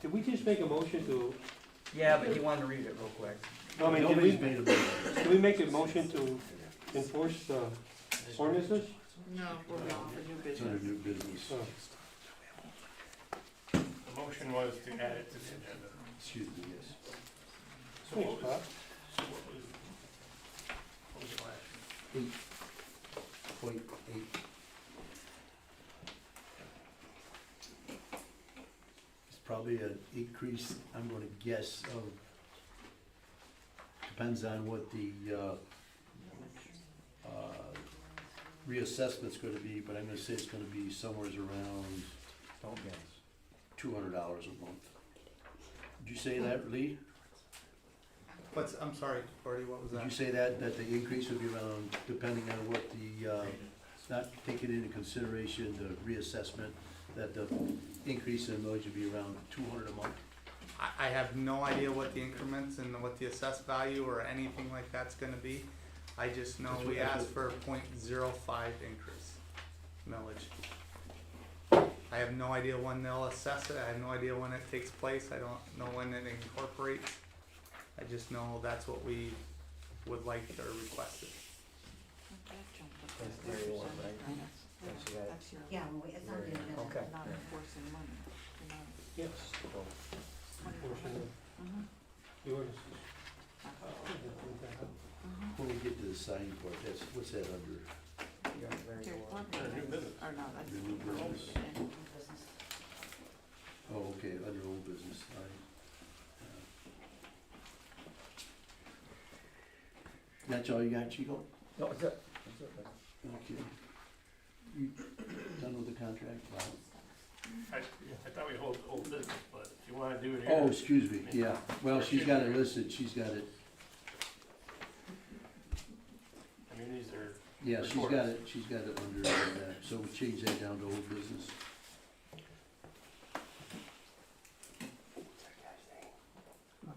Did we just make a motion to, Yeah, but he wanted to read it real quick. no, I mean, Nobody's made a motion. did we make a motion to enforce the ordinances? No, we're on for new It's under business. new business. Oh. The motion was to add it to the agenda. Excuse me, yes. So what Thanks, was, Bob. so what was it last year? 8.8. It's probably an increase, I'm gonna guess, of, depends on what the, reassessment's gonna be, but I'm gonna say it's gonna be somewhere around Don't guess. $200 a month. Did you say that, Lee? I'm sorry, Cordy, what was Did that? you say that the increase would be around, depending on what the, not taking into consideration the reassessment, that the increase in millage would be around 200 a month? I have no idea what the increments and what the assessed value or anything like that's gonna be. I just know That's we what- asked for a .05 increase millage. I have no idea when they'll assess it, I have no idea when it takes place, I don't know when it incorporates. I just know that's what we would like or requested. That's where you want, right? That's you got it. Yeah, well, it's on the agenda. Okay. Not enforcing money, you know. Yes. So, Portion of the ordinance. When we get to the sign part, that's, what's that under? you're on the very Here, door. New business. or no, that's. New business. Yeah. Oh, okay, under old business, all right. That's all you got, Chico? No, that's it. That's it. Okay. You done with the contract? Wow. I thought we hold old business, but if you wanna do it here. Oh, excuse me, yeah, well, she's got it listed, she's got it, I mean, these are. yeah, she's got it under that, so we change that down to old business.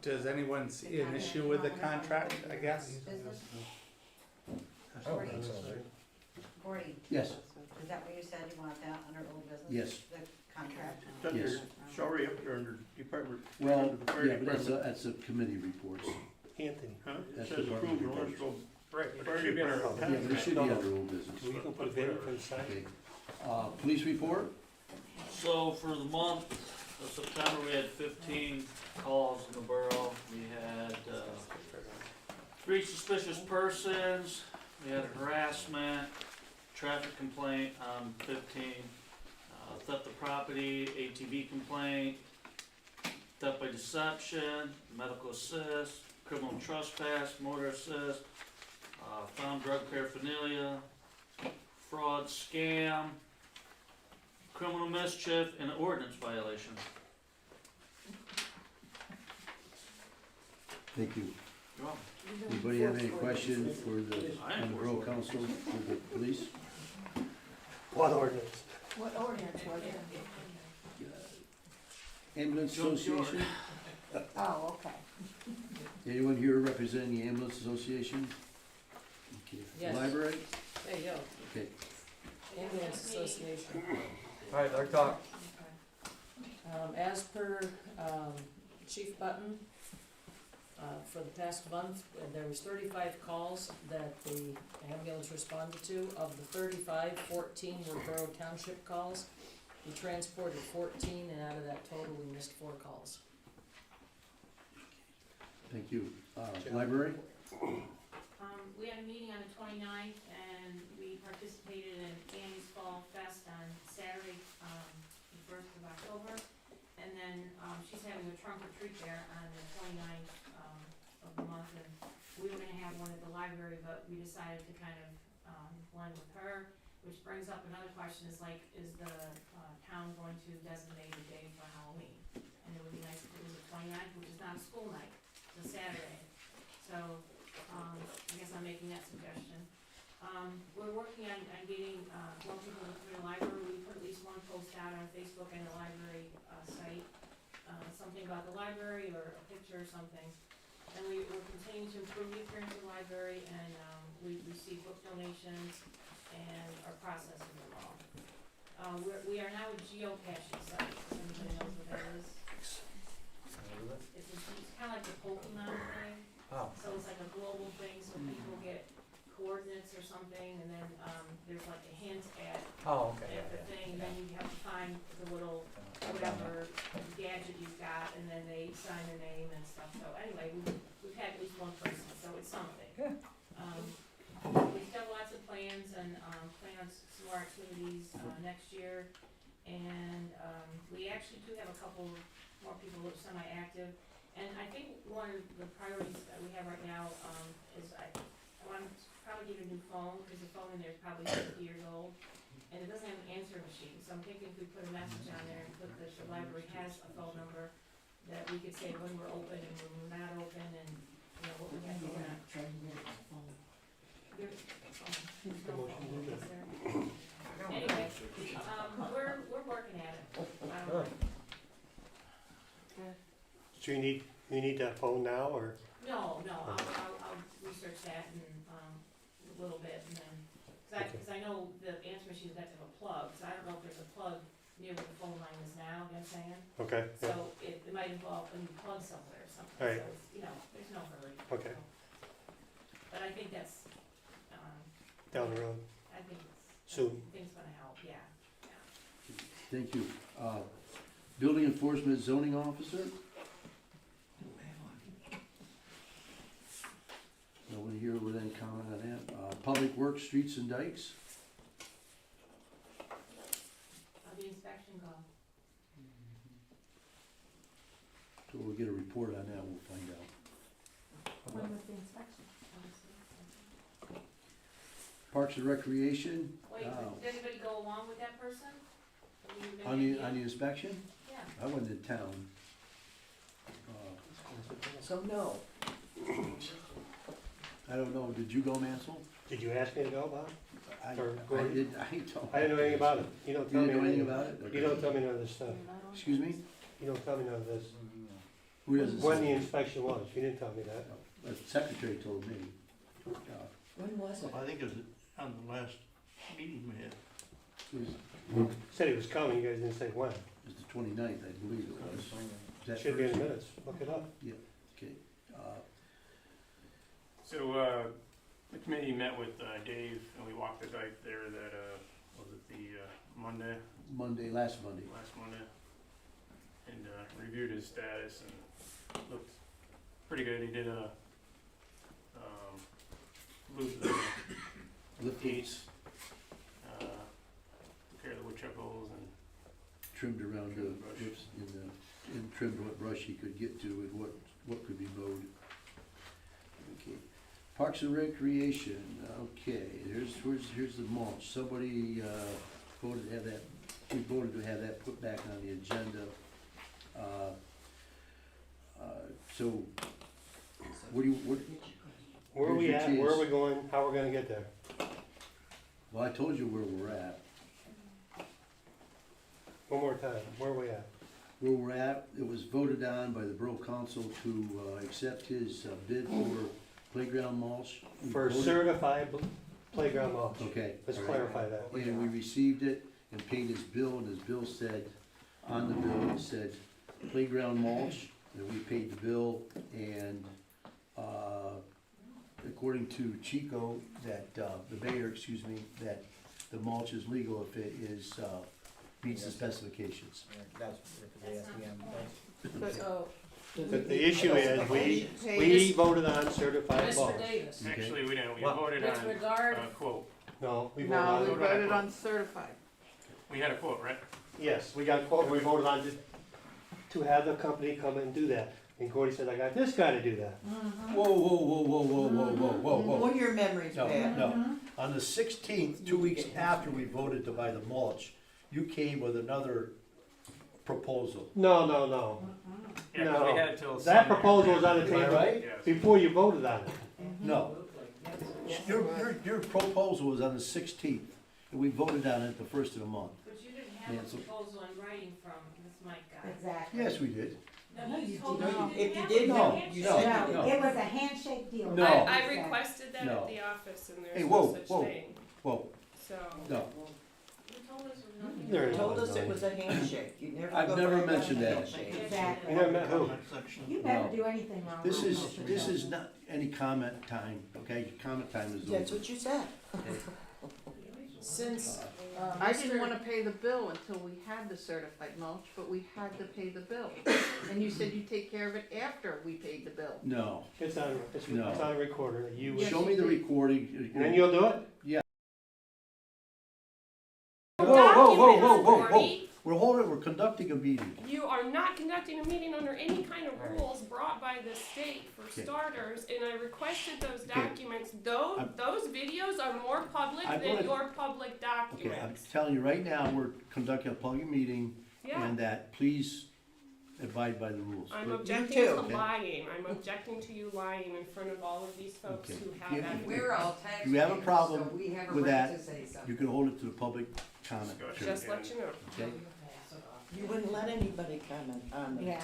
Does anyone see an issue with the contract, I guess? Business, Oh, Gordy, that's all right. Gordy, Yes, is that what you said, you want that under old business? yes, The contract? It's under, Yes. it's already up there under department. well, under the fire yeah, but department. that's a committee reports. Anthony. Huh? It That's says department approved reports. Lawrenceville Right, but fire it should be under. department Yeah, but it should be No, no. under old business. We can put a banner for the sign. Okay, police report? So for the month of September, we had 15 calls in the borough. We had 3 suspicious persons, we had harassment, traffic complaint on 15, theft of property, ATV complaint, theft by deception, medical assist, criminal trespass, motor assist, found drug paraphernalia, fraud, scam, criminal mischief, and ordinance violation. Thank you. You're welcome. Anybody have any question for the, on the borough council, for the police? What ordinance? What ordinance was it? Ambulance Junkyard. Association? Oh, okay. Anyone here representing the ambulance association? Okay. Yes. Library? There you go, Okay. ambulance association. All right, our talk. As per, Chief Button, for the past month, there was 35 calls that the ambulance responded to. Of the 35, 14 were Borough Township calls. We transported 14, and out of that total, we missed 4 calls. Thank you. Library? We had a meeting on the 29th, and we participated in Annie's Fall Fest on Saturday, the 1st of October. And then, she's having a trunk or treat there on the 29th, of the month, and we were gonna have one at the library, but we decided to kind of, blend with her, which brings up another question, is like, is the, town going to designate a day for Halloween? And it would be nice if it was the 29th, which is not a school night, it's a Saturday. So, I guess I'm making that suggestion. We're working on getting, more people to the library. We put at least one post out on Facebook and the library, site, something about the library or a picture or something. And we're continuing to improve the appearance of the library, and, we receive book donations and are processing them all. We are now a geocaching site, if anybody knows what that is. It's kinda like the Pokemon thing. Oh, So it's like a global thing, so people get coordinates or something, and then, there's like a hint at oh, okay, the yeah, thing, and then you have to find the little, whatever gadget you've got, and then they sign their name and stuff, so anyway, we've had at least one person, so it's something. Yeah. We've got lots of plans and, plan on some more activities, next year, and, we actually do have a couple more people who are semi-active, and I think one of the priorities that we have right now, is I want to probably get a new phone, because the phone in there is probably 50 years old, and it doesn't have an answer machine, so I'm thinking if we put a message on there and put that the library has a phone number, that we could say when we're open and when we're not open, and, you know, what we have going on. There's no phone, is there? Anyway, we're working at it. Good. So you need that phone now, or? No, I'll research that and, a little bit and then, cause I know the answer machine's got to have a plug, so I don't know if there's a plug near where the phone line is now, you know what I'm saying? Okay, yeah, So it might involve a new plug somewhere or something, Right. so, it's, there's no hurry. okay, But I think that's, down the road. I think Soon. things gonna help, yeah. Thank you. Building enforcement zoning officer? Nobody here with any comment on that. Public works, streets and dikes? How'd the inspection go? So we'll get a report on that, we'll find out. When was the inspection? Parks and recreation? Wait, did anybody go along with that person? Have you been On in the inspection? Yeah. I went to town. So no. I don't know, did you go, Mansell? Did you ask me to go, Bob? I Or don't. Gordon? I didn't I didn't know anything about it. You don't You tell me didn't know anything about it? You don't tell me none of this stuff. Excuse me? You don't tell me none of this. Who doesn't? When the inspection was, you didn't tell me that. The secretary told me. When was it? I think it was on the last meeting we had. It was Said he was coming, you guys didn't say when. the 29th, I believe it was. Is that Should be in the Thursday? minutes, look it up. Okay. So, the committee met with Dave, and we walked the dike there that, was it the Last Monday. last Monday, and reviewed his status and looked pretty good. He did a loop the Lift gates, repair the woodchuck holes, and trimmed around the Trimmed brush. lips and trimmed what brush he could get to and what could be mowed. Okay. Parks and recreation, okay, here's the mulch. Somebody voted to have that, we voted to have that put back on the agenda. So, what, Where are we Here's your at, where are chance. we going, how we're gonna get there? well, I told you where we're at. One more time, where are we at? Where we're at, it was voted on by the Borough Council to accept his bid for playground mulch. We For voted- certified playground mulch. Okay. Let's all right. clarify that. And we received it and paid his bill, and his bill said, on the bill, it said playground mulch, and we paid the bill, and, according to Chico, that, the mayor, excuse me, that the mulch is legal if it is, meets the specifications. That's the ASDM. So, The issue is, we voted on certified mulch. Mr. Davis, Okay. actually, we didn't. We What? voted with on regard, a quote. No, we voted No, on we it. voted on certified. We had a quote, right? Yes, we got a quote, we voted on to have the company come and do that. And Gordy said, I got this guy to do that. Whoa, whoa, whoa, whoa, whoa, whoa, whoa, whoa, whoa. your memory's No, bad. no. On the 16th, 2 weeks after we voted to buy the mulch, you came with another proposal. No, no, no. Yeah, 'cause No. we had it till That Sunday. proposal was on the Am I table right? Yes. before you voted on it. No. Your proposal was on the 16th, and we voted on it the first of the month. But you didn't have Yeah, a so- proposal in writing from this Mike guy. Exactly. Yes, we did. No, you told me didn't. you If didn't you have did, one. no, You you said said you no. It was a handshake deal. No. I requested that No. at the office, and Hey, there's whoa, no such whoa. thing. Well, So no, You told us it was nothing. There You told was us it no- was a handshake, you never I've go never back on a mentioned that. handshake. Exactly. You never met who? Comment section. You never No. do anything wrong. this is not any comment time, okay? Comment time is That's over. what you said. since, I didn't Mr. wanna pay the bill until we had the certified mulch, but we had to pay the bill. And you said you'd take care of it after we paid the bill. No. It's on, it's No. on a recorder. You, Yes, Show you me the did. recording. and then you'll do it? Whoa, whoa, whoa, whoa, whoa, Documents, whoa, whoa. Gordy. We're conducting a meeting. You are not conducting a meeting under any kind of rules brought by the state for Okay. starters, and I requested those Okay. documents. Those videos are more public I'm than gonna- your public Okay, I'm documents. telling you right now, we're conducting a public meeting, Yeah, and that please abide by the rules. I'm But- objecting too. to Okay. lying. I'm objecting to you lying in front of all of these folks Okay. who Yeah. have evidence. We're all taxpayers, You have a problem so we have a with right that, to say something. You can hold it to the public comment. Just let you know. Okay? You wouldn't let anybody comment on the Yeah.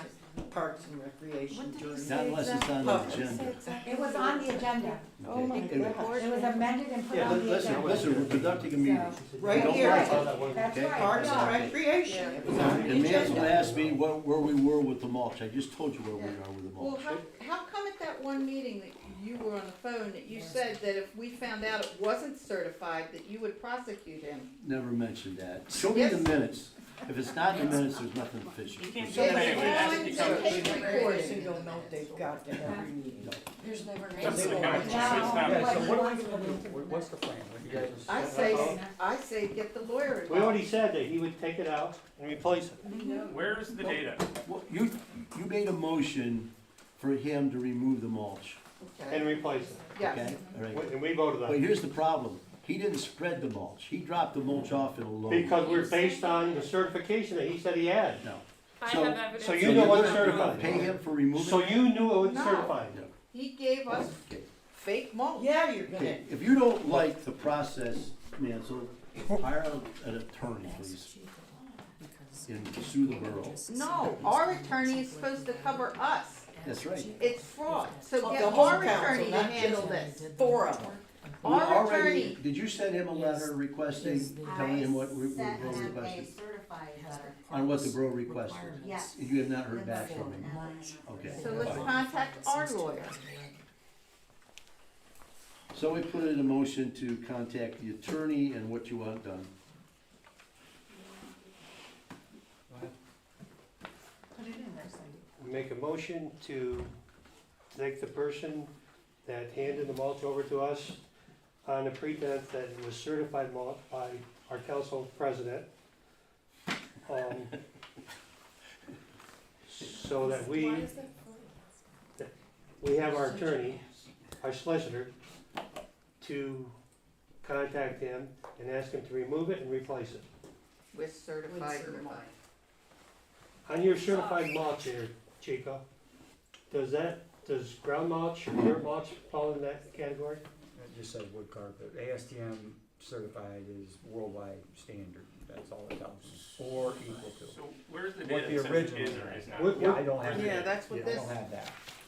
Parks and Recreation during. Not unless it's on the agenda. It was on the agenda. Oh my Okay. gosh. It was amended and put Yeah, on the listen, agenda. listen, we're conducting a meeting. Right Don't here. worry. That's Okay. right. Parks and yeah. Recreation, it was on The the man's gonna agenda. ask me where we were with the mulch. I just told you where we are with the Well, mulch. how come at that one meeting that you were on the phone, that you said that if we found out it wasn't certified, that you would prosecute him? Never mentioned that. Show me the Yes. minutes. If it's not in the minutes, there's nothing fishy. It's on the tape Every recording. single note they've got to every meeting. There's never. That's the comment. Yeah, so what are we gonna do? What's the plan? What you guys? I say get the lawyer We involved. already said that he would take it out and replace it. Where's the data? Well, you made a motion for him to remove the mulch, And replace it. Yes. okay? All right. And we voted on But it. here's the problem. He didn't spread the mulch. He dropped the mulch off in a load. Because we're based on the certification that he said he had. No. I So- have evidence. so you So know you're what's gonna certified. Pay him for removing So it? you knew it was No. certified. No. He gave us Okay. fake mulch. Yeah, you're gonna. Okay, if you don't like the process, man, so hire an attorney, please, and sue the borough. No, our attorney is supposed to cover us. That's right. It's fraud. So Of get the whole our council, attorney to not handle just this. four of them. We Our already- attorney, Did you send him a letter requesting, telling him what the borough requested? certified letter. On what the borough requested? Yes. And you have not heard back from him? Okay. so let's fine. contact our lawyer. So we put in a motion to contact the attorney and what you want done. Put it in there, Cindy. Make a motion to take the person that handed the mulch over to us on the pretense that it was certified mulch by our council president. So that we have our attorney, our solicitor, to contact him and ask him to remove it and replace it. With certified mulch. On your certified mulch here, Chico, does ground mulch or dirt mulch fall in that category? It just says wood carpet. ASTM certified is worldwide standard. That's all it tells me. Or equal to. So where's the What data the that says it original is is. or is not? What- Yeah, I don't have Yeah, that. that's what I this, don't have that.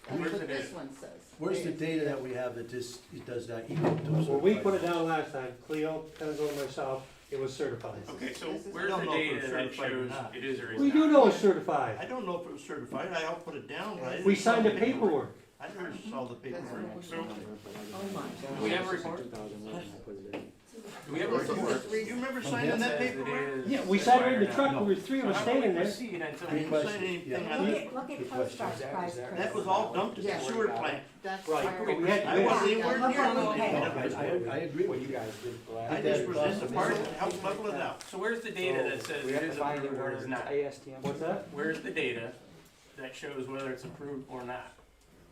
that's Where's what the this data? one says. Where's the data that we have that this, it does not equal to? When we put it down last time, Cleo, Kenzo, and myself, it was certified. Okay, so This is- where's I the don't know if data it's that certified or shows not. it is or is We not? do know it's I certified. don't know if it was certified, I'll put it down, but I didn't. We saw signed the paperwork. I never saw the paperwork. So, Oh my do we have a report? Do we have a You report? remember signing that paperwork? Yeah, we sat right in the truck, there were three of us So how do we standing there. proceed until I we didn't sign anything on it. Look at Good postcards, question. price, That was all dumped at the sewer plant. That's Right, why but we had, I wasn't even near Look what we it. paid. I agree What with you you. guys did for I last. just present the part to help level it out. So where's the data that says We it have to is find it approved or where is it's not? ASTM. what's that? Where's the data that shows whether it's approved or not?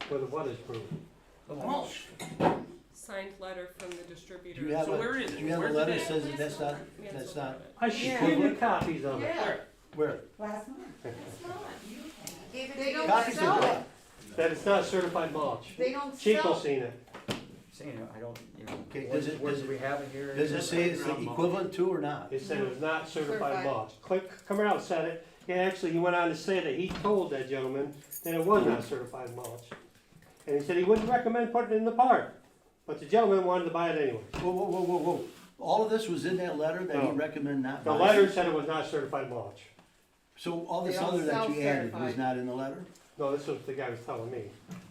Whether what is proved? The mulch. Signed letter from the distributor. Do you have So where is do it? you have a Where's the letter that data? says that that's not, I should give you copies of it. Yeah, where? Last month. they don't Copies of sell what? it. That it's not certified mulch. They don't Chico sell. seen it. Saying it, I don't, Okay, what, does it- what does do it- we have it here? Does it say it's equivalent to or not? It said it was not certified Certified. mulch. Click, come around, said it. Yeah, actually, he went on to say that he told that gentleman that it was not certified mulch. And he said he wouldn't recommend putting it in the park. But the gentleman wanted to buy it anyway. Whoa, whoa, whoa, whoa, whoa. All of this was in that letter that he No. recommended not The buying? letter said it was not certified mulch. So all this They don't other that sell you added was certified. not in the letter? No, this was the guy was telling me.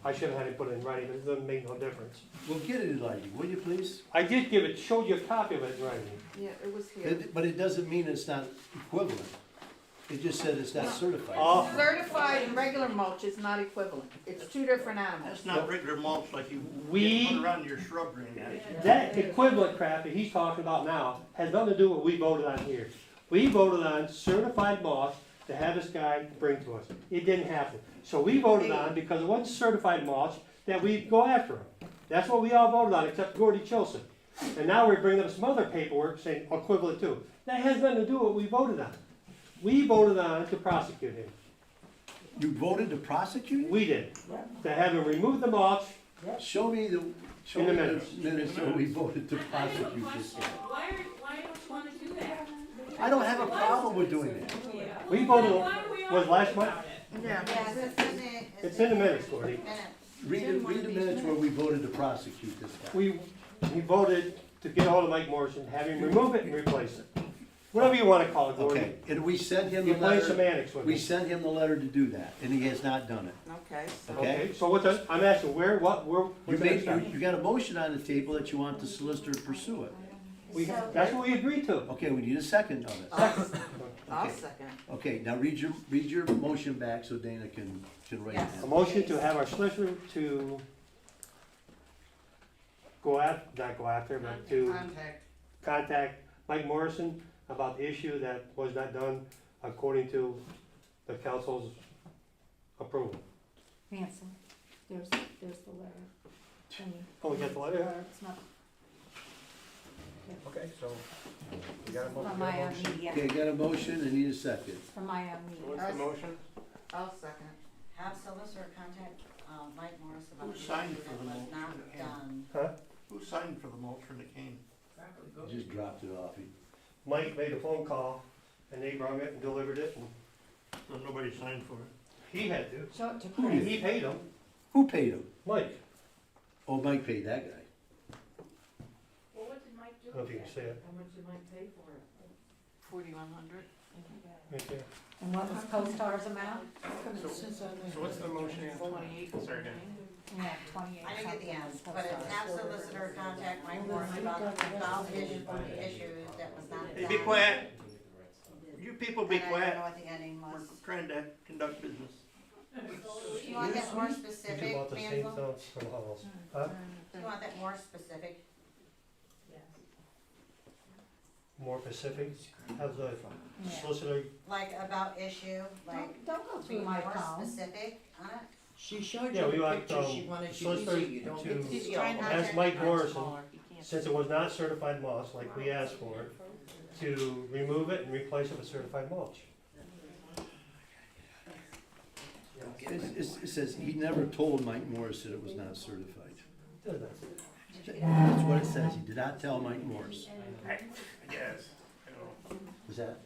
I should have had it put in writing, but it doesn't make no difference. Well, get it in writing, will you please? I did give it, showed you a copy of it in writing. Yeah, it was here. But it doesn't mean it's not equivalent. It just said it's not certified. Oh. Certified and regular mulch is not equivalent. It's two different animals. That's not regular mulch like you We- put around your shrubbery. That equivalent crap that he's talking about now has nothing to do with what we voted on here. We voted on certified mulch to have this guy bring to us. It didn't happen. So we voted on, because it wasn't certified mulch, that we go after him. That's what we all voted on, except Gordy Chilson. And now we're bringing up some other paperwork saying equivalent to. That has nothing to do with what we voted on. We voted on to prosecute him. You voted to prosecute it? We did, to have him remove the mulch. Show me the In the minutes. minutes where we voted to I have a prosecute this question, guy. why don't you wanna do that? I don't have a problem with doing that. We voted, Why are we was last month, Yeah. Yes, it's in the minutes, Gordy. Read the minutes where we voted to prosecute this guy. We voted to get ahold of Mike Morrison, have him remove it and replace it. Whatever you wanna call it, Gordy. Okay, and we sent him the You're playing letter, semantics with we me. sent him the letter to do that, and he has not done it, Okay, so. okay? So what's, I'm asking, where, You what's the next made, step? you got a motion on the table that you want the solicitor to pursue it. That's what we agreed to. Okay, we need a second of it. I'll Okay. second. Okay, now read your motion back so Dana can write it Yes. A down. motion to have our solicitor to not go after, but to contact Mike Morrison about the issue that was not done according to the council's approval. Nancy, there's the letter. Oh, we got the letter? It's not Okay, so, we got a from motion. my media, Okay, got a motion, I need a second. from my media. What's the motion? I'll second. Have solicitor contact, Mike Morris about Who the signed issue for that the was not motion? done. Who signed for the mulch when it came? He just dropped it off. Mike made a phone call and they brought it and delivered it and So nobody signed for it? he had to. Show it to Chris. He paid him, Who paid him? Mike. Oh, Mike paid that guy. Well, what did Mike do? I don't know if you can see it. How much did Mike pay for it? 4,100. Right there. And what was CoStar's amount? So what's the motion? Sorry, Dan. Yeah, 28. I didn't get the end, something but it's CoStar's. have solicitor contact Mike Morris about issues that was not done. Hey, be quiet. You people be And I don't quiet. know what the ending We're was. trying to conduct business. Do you want that more You specific, bought the same Mansell? stuff from Halls. Huh? Do you want that more specific? More specific, how's the Yeah. solicitor, Like about issue, like Don't go be through my more phone. specific on it? She showed Yeah, you we the want, picture, she wanted you to solicitor see, you don't get to to see all of it. ask Mike Morrison, since it was not certified mulch like we asked for, to remove it and replace it with certified mulch. It says he never told Mike Morris that it was not certified. Doesn't it? That's what it says. He did not tell Mike Morris. Yes. Is that?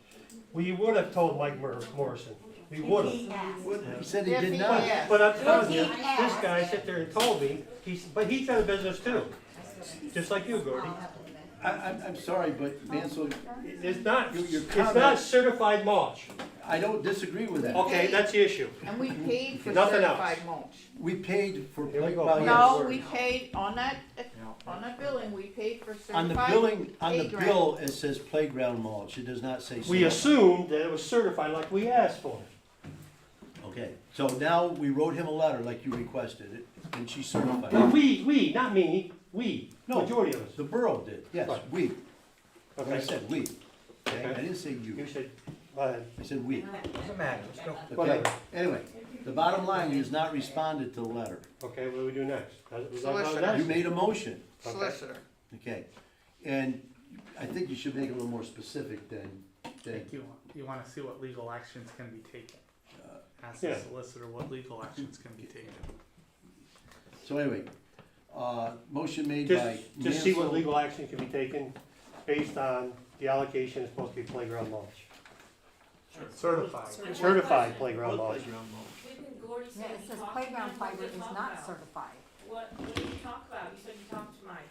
We would have told Mike Morrison, we would have. He asked. He said he did not. But I'm telling you, If he this asked. guy sit there and told me, but he's got a business too, just like you, Gordy. I'm sorry, but Mansell, It's not, Your it's comment- not certified mulch. I don't disagree with that. Okay, that's the issue. And we paid for Nothing else. certified mulch. We paid for, Here we go. well, yes. No, we paid on that billing, we paid for On the certified. billing, on the playground. bill, it says playground mulch. It does not say. We certified. assumed that it was certified like we asked for. Okay, so now we wrote him a letter like you requested it, and she certified No, it. we, not me, we, No. majority of us. The borough did, yes, Right. we. I Okay, said we. Okay, I Okay. didn't say you you. said, go ahead, I said we. Doesn't matter, let's go. Okay, whatever. anyway, the bottom line, he has not responded to the letter. Okay, what do we do next? Solicitor. You made a motion, Solicitor. okay, and I think you should make it a little more specific than, You wanna see what legal actions can be taken. Ask Yeah. the solicitor what legal actions can be taken. so anyway, motion made by Just see what Mansell. legal action can be taken based on the allocation is supposed to be playground mulch. Certified. Certified playground mulch. Playground mulch. Didn't Gordy say Yeah, it you says talked to playground him? What fiber did is you talk not about? certified. What did you talk about? You said you talked to Mike.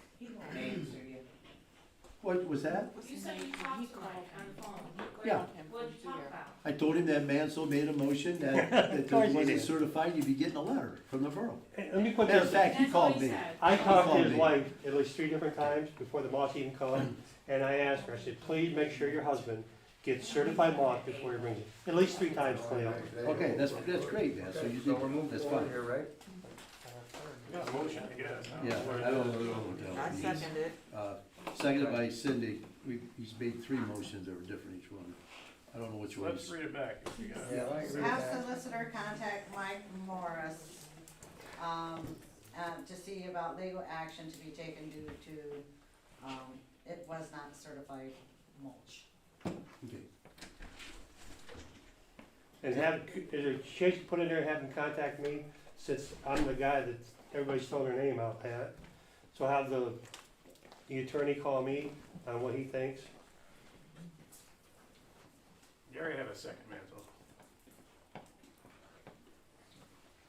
What was that? You said you talked to Mike on the phone. Yeah. What did you talk about? I told him that Mansell made a motion that if it course he wasn't did. certified, you'd be getting a letter from the borough. Let me put Matter of this, fact, he That's called what he me. said. I talked to Call his me. wife at least 3 different times before the mulch even come, and I asked her, I said, please make sure your husband gets certified mulch before he brings it. At least 3 times, Cleo. Okay, that's great, man, so you So we're did, moving that's forward fine. here, right? Motion, I guess. Yeah, I don't know what I that means. second it. Seconded by Cindy, he's made 3 motions that were different each one. I don't know which one. Let's read it back if you got it. Yeah, I agree with Have that. solicitor contact Mike Morris, to see about legal action to be taken due to, it was not certified mulch. Okay. And have, is there a chance to put in there and have them contact me, since I'm the guy that everybody's throwing their name out at? So have the attorney call me on what he thinks. You already have a second, Mansell.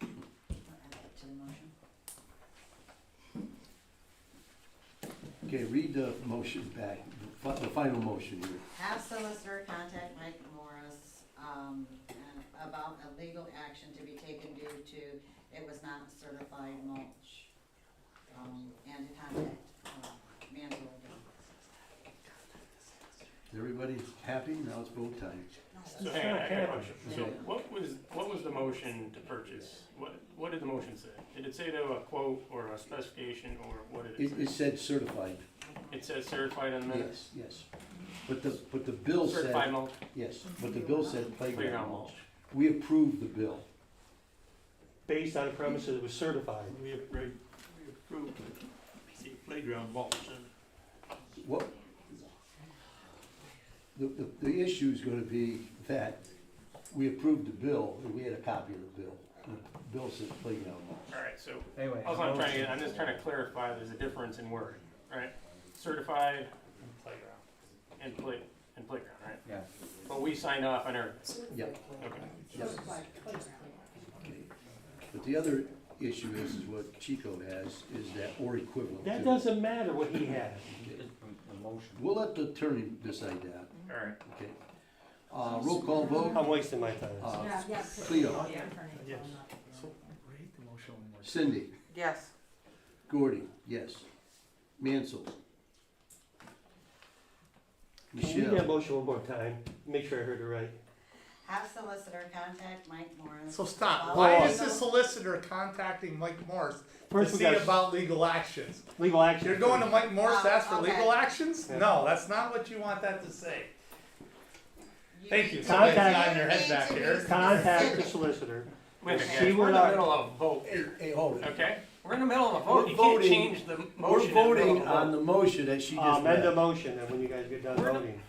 Add that to the motion. Okay, read the motion back, the final motion here. Have solicitor contact Mike Morris, and about a legal action to be taken due to it was not certified mulch. And to contact, Mansell again. Is everybody happy? Now it's vote time. So hang on, I got a question. So what was the motion to purchase? What did the motion say? Did it say to a quote or a specification, or what did it say? It said certified. It says certified on the minutes? Yes, yes. But the bill said. Certified mulch? Yes, but the bill said playground Playground mulch. mulch. We approved the bill. Based on the premise that it was certified. We approved the playground mulch. What? The issue is gonna be that we approved the bill, and we had a copy of the bill. The bill says playground mulch. Alright, so, Anyway. also I'm just trying to clarify, there's a difference in wording, right? Certified and playground, right? Yeah. But we signed off on our, Yep. okay. Yep. Okay. But the other issue is what Chico has, is that or equivalent to. That doesn't matter what he has. The motion. We'll let the attorney decide that, Alright. okay? Roll call vote, I'm wasting my time. Cleo, Yes. Cindy, Yes. Gordy, yes. Mansell. Can you read that Michelle, motion one more time? Make sure I heard it right. Have solicitor contact Mike Morris. So stop, about why Hold is on. the solicitor contacting Mike Morris to First we see got about legal actions? legal action. You're going to Mike Morris to ask for Okay. legal actions? Yeah. No, that's not what you want that to say. Thank you. need Somebody's Contact- nodding their head back you need here. to be Contact the specific. solicitor. Wait a See minute, guys, we're what in the our- middle of a vote, hey, hold it. okay? We're in the middle of a vote, We're you can't voting- change the motion. We're in the middle voting of a on vote. the motion that she just Amend the read. motion, and when you guys get done We're- voting.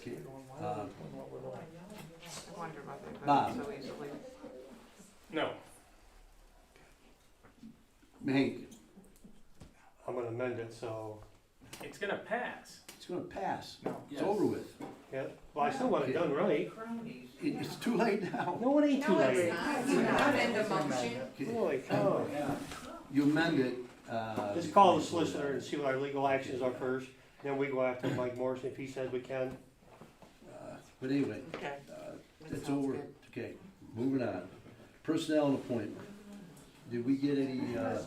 Okay, I wonder about that Bob. so easily. No, Hank, I'm gonna amend it, so, it's gonna pass. it's gonna pass. No. It's over with. yeah, well, I still want it done right. It's too late now. No, it ain't too late. Amend the motion. Okay, Holy cow. you amend it, Just call the solicitor and see what our legal actions are first, then we go after Mike Morrison if he says we can. But anyway, Okay. it's over. Okay, moving on. Personnel and appointment. Did we get any, I'm not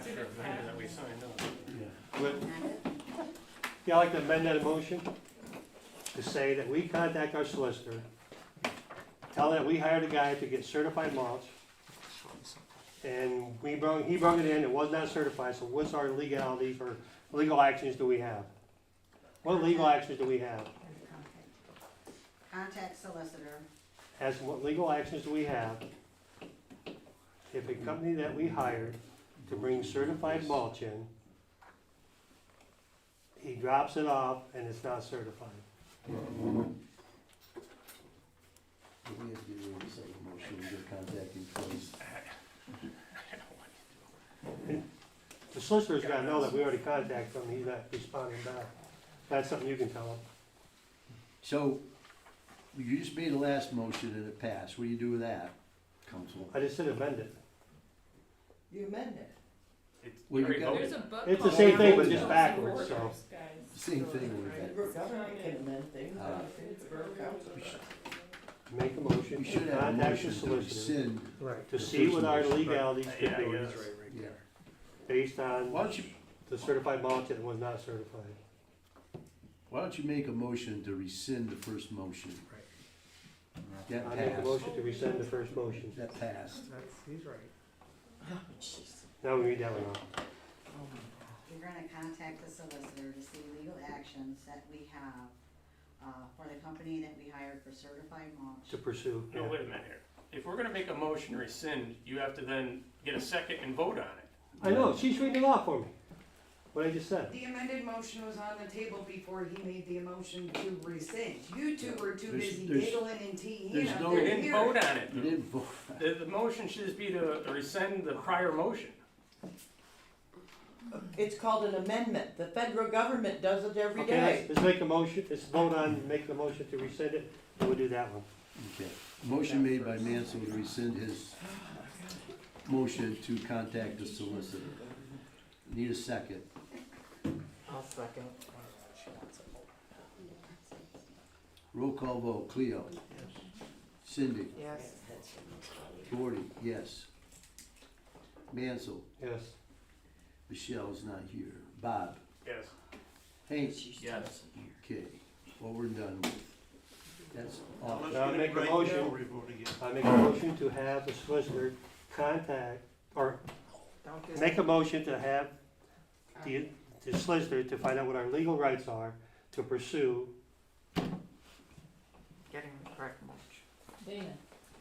sure if that we signed up. yeah. But, yeah, I'd like to amend that motion to say that we contact our solicitor, tell that we hired a guy to get certified mulch, and he brung it in, it was not certified, so what's our legalities or legal actions do we have? What legal actions do we have? Contact solicitor. As what legal actions do we have if a company that we hired to bring certified mulch in, he drops it off and it's not certified? We have to get rid of the second motion, we get contact employees. The solicitor's gotta know that we already contacted him, he's not responding back. That's something you can tell him. So, you just made the last motion and it passed. What do you do with that, council? I just said amend it. You amend it. It's Well, you already got- voted. There's a book. It's the called same thing, but Rules just of backwards, so. Orders, guys. Same thing with that. Government can amend things, Uh, it's borough council. Make a motion We to should have a contact the motion to solicitor rescind. to the see first what our motion. legalities could Yeah, I be guess. Yeah. based on Why don't you, the certified mulch that was not certified. why don't you make a motion to rescind the first motion? That I make a passed. motion to rescind the first motion. That passed. He's right. Now we read that one off. You're gonna contact the solicitor to see legal actions that we have, for the company that we hired for certified mulch. To pursue. No, yeah. wait a minute here. If we're gonna make a motion to rescind, you have to then get a second and vote on it. I know, she's reading it off for me. what I just said. The amended motion was on the table before he made the motion to rescind. You two were too There's- busy there's- giggling and teeing there's up no- there We didn't here. vote on it. You didn't vote. The motion should just be to rescind the prior motion. It's called an amendment. The federal government does it every Okay, day. let's make a motion, let's vote on, make the motion to rescind it, and we'll do that one. Okay. Motion made by Mansell to rescind his motion to contact the solicitor. Need a second. I'll second. Roll call vote, Cleo. Cindy. Yes. Gordy, yes. Mansell. Yes. Michelle's not here. Bob. Yes. Hank. Yes. Okay, well, we're done with. That's all. Let's Now I get make it a right, motion. now we vote again. I make a motion to have the solicitor contact, or Don't do make a motion to have the solicitor to find out what our legal rights are to pursue. getting the correct mulch. Dana,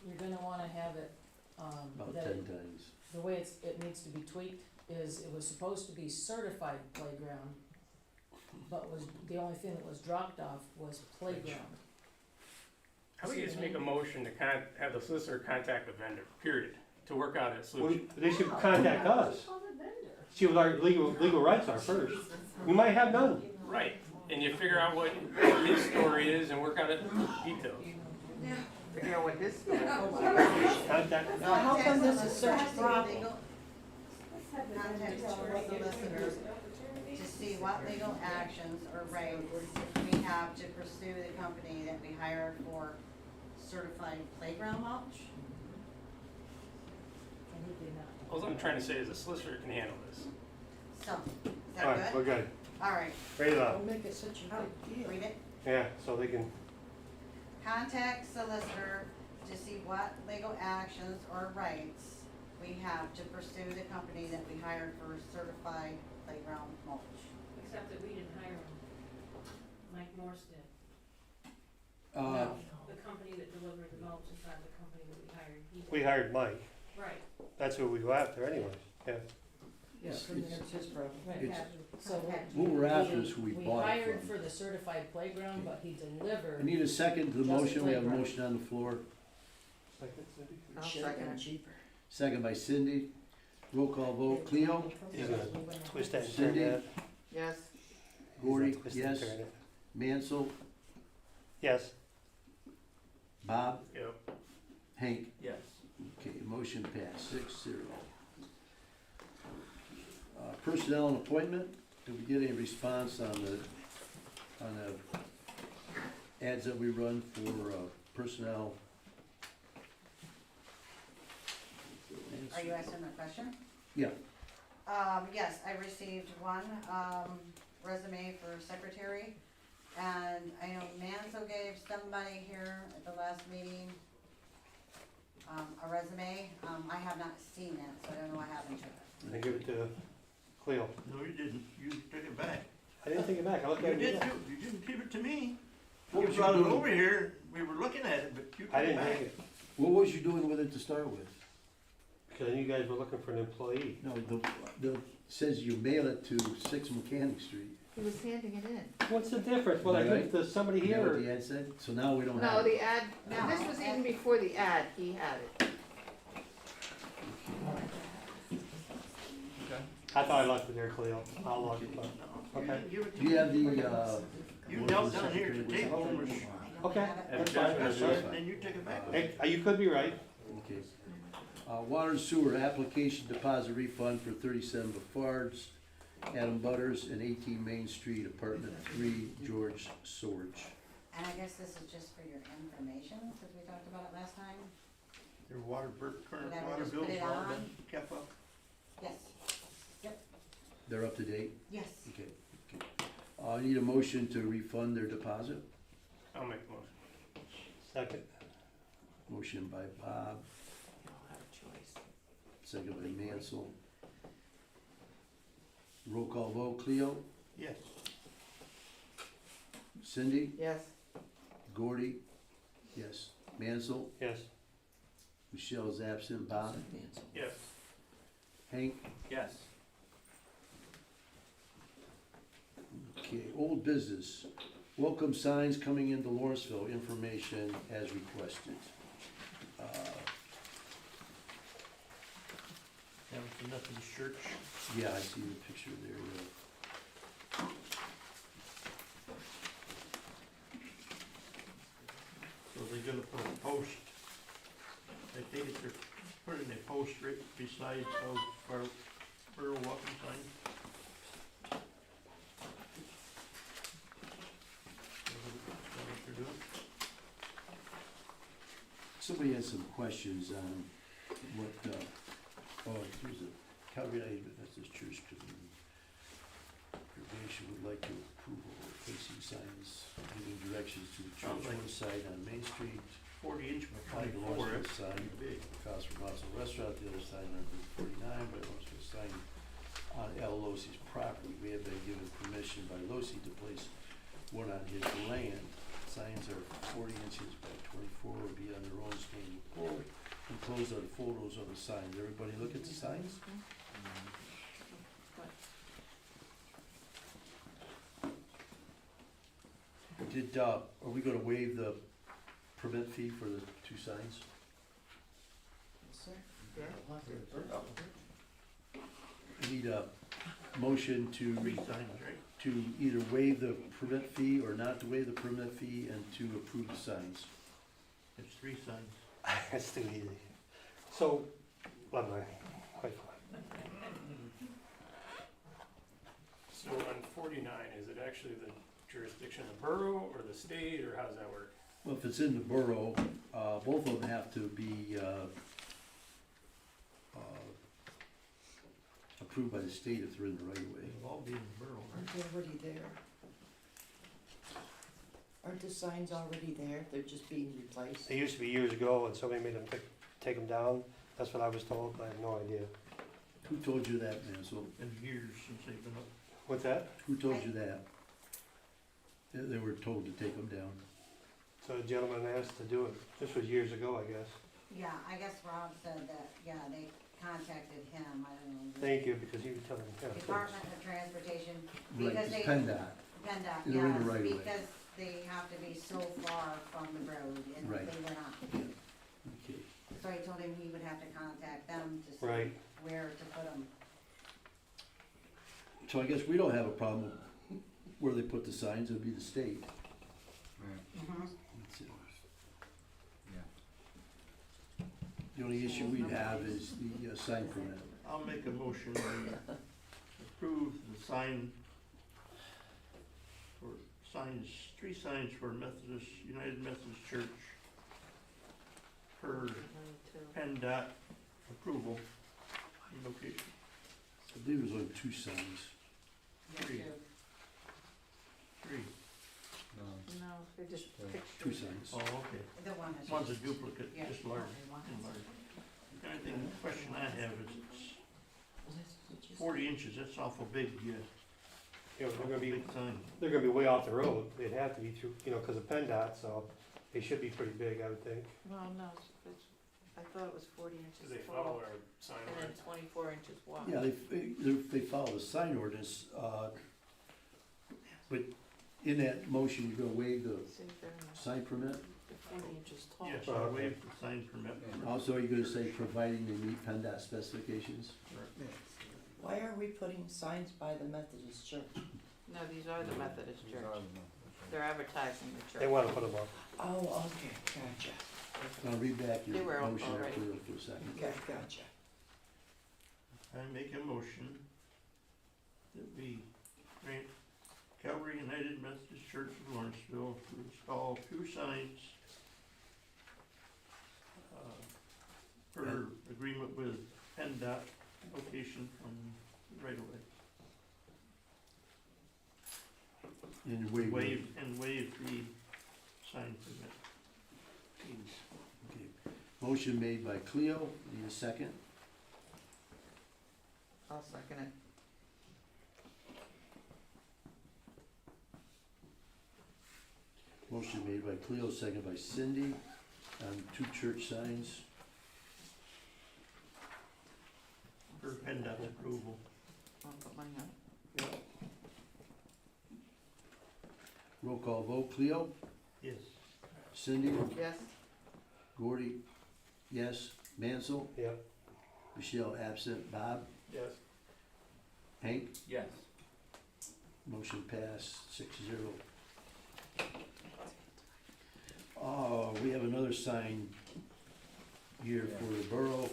you're gonna wanna have it, About that 10 times. the way it needs to be tweaked is it was supposed to be certified playground, but was, the only thing that was dropped off was playground. How about you just make a motion to have the solicitor contact the vendor, period, to work out a solution. They should contact us, see what our legal rights are first. We might have none. Right, and you figure out what his story is and work out it details. Figure out what his story is. Contact, Now, how come this is such a Contact problem? legal- Contact solicitors to see what legal actions or rights we have to pursue the company that we hire for certified playground mulch. And he did not. All I'm trying to say is a solicitor can handle this. So, is all right, that we're good? good. All right, Read it up. Don't make it such a big deal. read it. Yeah, so they can, Contact solicitor to see what legal actions or rights we have to pursue the company that we hired for certified playground mulch. Except that we didn't hire him. Mike Morse did. Uh, The company that delivered the mulch is not the company that we hired. He did. we hired Mike. Right. That's who we go after anyways, yeah. Yeah, from there, it's his problem. Right. It's- So What we're after is who we bought it hired from. for the certified playground, but he delivered. I need a second to the Just motion. We have a playground. motion on the floor. I'll second it. Cheaper. Second by Cindy. Roll call vote, Cleo. He's gonna twist that and turn Cindy? that. Yes. Gordy, He's gonna twist and yes. turn it. Mansell. Yes. Bob. Yep. Hank. Yes. Okay, motion passed, 6-0. Personnel and appointment, did we get any response on the ads that we run for personnel? Are you asking a question? Yeah, Yes, I received one, resume for secretary, and I know Mansell gave somebody here at the last meeting, a resume. I have not seen it, so I don't know what happened to it. I give it to Cleo. No, you didn't. You took it back. I didn't take it back, I looked You at it. did again. too. You didn't give it to me. What You was you brought it doing? over here, we were looking at it, but you took I it didn't back. take it, what was you doing with it to start with? because I knew you guys were looking for an employee. No, the says you mail it to 6 Mechanic Street. He was handing it in. What's the difference, whether I give it to somebody Is that here what or? the ad said? So now we don't No, have it. the ad, this was even before the ad, he had it. I thought I left it there, Cleo, I'll look it up. Okay, Give it to Do you me. have the, You knelt down here at the table and was, okay, And that's Josh fine. was and then you took it back. Hey, you could be right. Okay. Water and sewer application deposit refund for 37 Lafarge, Adam Butters, and 18 Main Street, apartment 3, George Sorge. And I guess this is just for your information, since we talked about it last time. Your current Would I water just bills put it all on? been kept up? Yes, They're up to date? yes. Okay. I need a motion to refund their deposit. I'll make the motion. Second. Motion by Bob, You'll have a choice. second by Mansell. Roll call vote, Cleo, Yes. Cindy, Yes. Gordy, yes. Mansell, Yes. Michelle is absent, Bob, Yes. Hank, Yes. Okay, old business. Welcome signs coming into Lawrenceville, information as requested. That was the Methodist Church. Yeah, I see the picture there, yeah. So they're gonna put a post, I think it's they're putting a post right beside of our Borough welcome sign. That's what they're doing. Somebody had some questions on what, here's a Calvary United Methodist Church congregation would like to approve of placing signs, giving directions to the church Sounds like one side on Main Street, 40-inch by behind the 24, Lawrenceville that's sign, big. across from Lawrenceville Restaurant, the other side on Route 49, by Lawrenceville sign on L. Losey's property. We have been given permission by Losey to place one on his land. Signs are 40 inches by 24, will be on their own standing pole, enclosed are the photos of the signs. Everybody look at the signs? Are we gonna waive the permit fee for the two signs? We need a motion to, 3 signs, right? to either waive the permit fee or not to waive the permit fee and to approve the signs. It's 3 signs. That's too easy. So, let me, wait for it. So on 49, is it actually the jurisdiction of the borough or the state, or how does that work? Well, if it's in the borough, both of them have to be, approved by the state if they're in the right of way. They'll all be in the borough, right? Aren't they already there? Aren't the signs already there? They're just being replaced? They used to be years ago and somebody made them take them down. That's what I was told, but I have no idea. Who told you that, man? So, Been years since they've been up. What's that? who told you that? They were told to take them down. So the gentleman asked to do it. This was years ago, I guess. Yeah, I guess Rob said that, yeah, they contacted him, I don't know. Thank you, because he was telling me. Yeah, Department of Transportation, Right, because it's they, PennDOT. PennDOT, They're in the yes, right of way. because they have to be so far from the road, and Right. they were not. Okay. So I told him he would have to contact them to see Right. where to put them. So I guess we don't have a problem where they put the signs, it'll be the state. That's it. The only issue we'd have is the sign permit. I'll make a motion to approve the sign for signs, 3 signs for Methodist, United Methodist Church per PennDOT approval and location. I believe there's only 2 signs. 3. 3. No, they're just Two pictures. signs. Oh, okay. The one that's. One's a duplicate, Yeah. just large, One has- enlarged. The only thing, the question I have is it's 40 inches, that's awful big, yeah. You know, Big sign. they're gonna be way off the road. They'd have to be through, because of PennDOT, so they should be pretty big, I would think. Well, no, I thought it was 40 Do inches they follow tall, our sign and then ordinance? 24 inches wide. Yeah, they follow the sign ordinance, but in that motion, you're gonna waive the See, they're not- sign permit? they're 40 inches tall. Yes, Oh, I okay. waive the sign permit. Also, you're gonna say providing they meet PennDOT specifications? Why are we putting signs by the Methodist church? No, these are the Methodist church. They're advertising the church. They wanna put them up. Oh, okay, gotcha. Now read back They your were motion already. for a second. Okay, gotcha. I make a motion that we grant Calvary United Methodist Church of Lawrenceville to install 2 signs per agreement with PennDOT location from right away. And waive. Waive the sign permit fees. Okay. Motion made by Cleo, need a second? I'll second it. Motion made by Cleo, second by Cindy, on 2 church signs. For PennDOT approval. I'll put mine on. Roll call vote, Cleo, Yes. Cindy, Yes, Gordy, yes, Mansell, Yep. Michelle absent, Bob, Yes. Hank, Yes. motion passed 6-0. We have another sign here for the borough.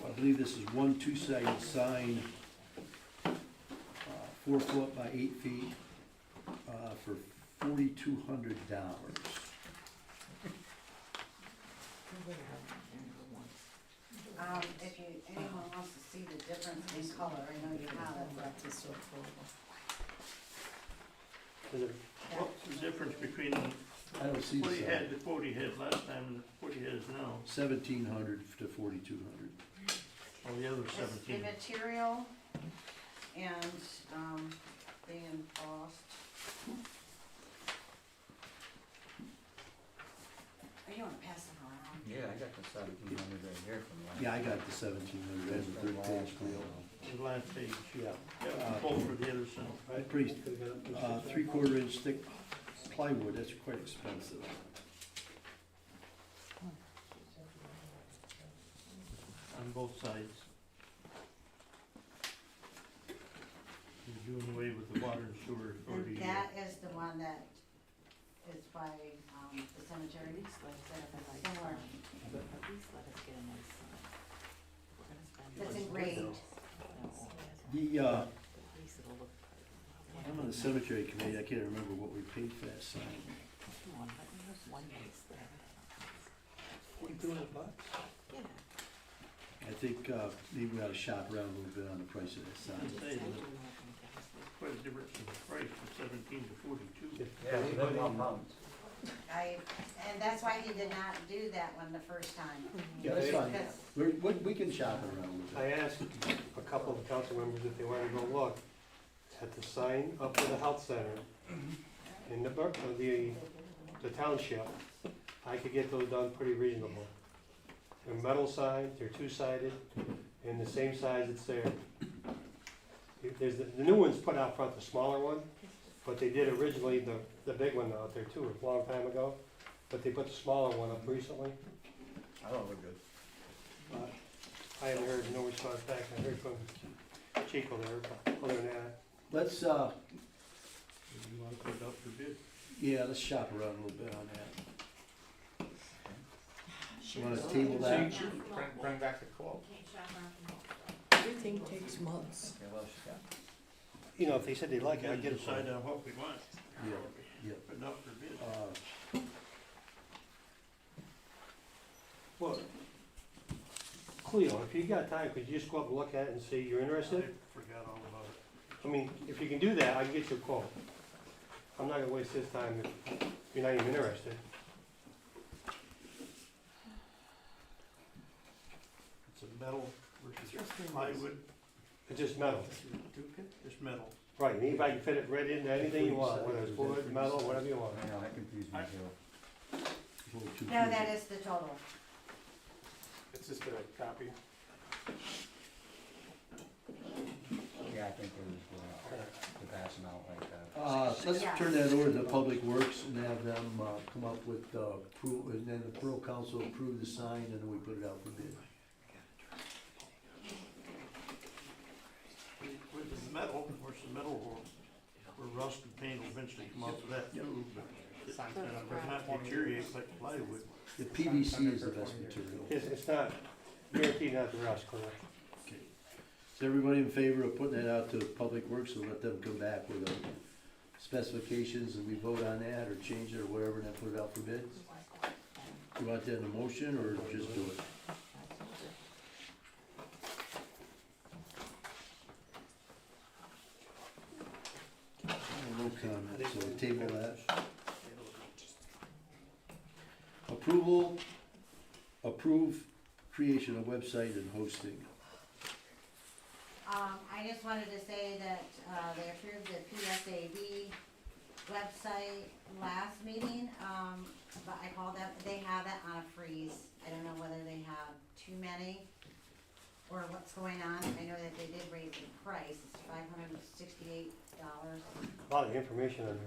I believe this is one two-sided sign, 4 foot by 8 feet, for $4,200. If anyone wants to see the difference in color, I know you have it, but Is it, What's the difference between I don't see the what he sign. had, the quote he had last time and what he has now? 1,700 to 4,200. Oh, the other it's the 17. material and, the embossed. Are you wanna pass them around? Yeah, I got the 1,700 right here from last. Yeah, I got the 1,700 as the third page, Cleo. The last page. Yeah. Yeah, both for the other side. Pretty, 3/4 inch thick plywood, that's quite expensive. On both sides. You're doing away with the water and sewer authority. And that is the one that is by, the cemetery. Similar. That's engraved. I'm on the cemetery committee, I can't remember what we paid for that sign. I think, maybe we ought to shop around a little bit on the price of that sign. I'd say that quite a difference in price from 17 to 42. Yeah, so then I'll count. And that's why he did not do that one the first time. Yeah, that's fine. Because We can shop it around a little bit. I asked a couple of council members if they wanted to go look at the sign up to the health center in the township. I could get those done pretty reasonable. They're metal signs, they're two-sided, and the same size it's there. There's the new one's put out front, the smaller one, but they did originally the big one out there too, a long time ago. But they put the smaller one up recently. I don't look good. But I haven't heard no response back. I heard from Chico there, but other than that, Let's, You want to put it up for bid? yeah, let's shop around a little bit on that. You wanna table So that? you should bring back the quote. Can't shop around from home. Everything takes months. Okay, well, she got. you know, if they said they like it, Gotta I'd get it. decide on what we want. Yeah, yeah. Put it up for bid. Well, Cleo, if you got time, could you just go up and look at it and see you're interested? I forgot all about it. I mean, if you can do that, I can get you a quote. I'm not gonna waste his time if you're not even interested. It's a metal versus plywood, It's just metal. just metal. Right, and anybody can fit it right into anything you want, whether it's wood, metal, whatever you want. I know, that confused me too. no, that is the total. It's just a copy. Yeah, I think we're just going to pass them out like that. Let's Yes. turn that over to Public Works and have them, come up with, and then the Borough Council approve the sign, and then we put it out for bid. With the metal, of course, the metal will rust and paint will eventually come off of that too, but it does not deteriorate like plywood. The PVC is the best material. It's not guaranteed not to rust, correct? Okay. Is everybody in favor of putting that out to Public Works and let them come back with the specifications and we vote on that or change it or whatever and then put it out for bid? You want that in a motion or just do it? No comment, so table that. Approve creation of website and hosting. I just wanted to say that, they approved the PSAB website last meeting, but I called them, they have it on a freeze. I don't know whether they have too many or what's going on. I know that they did raise the price, it's $568. A lot of information on there,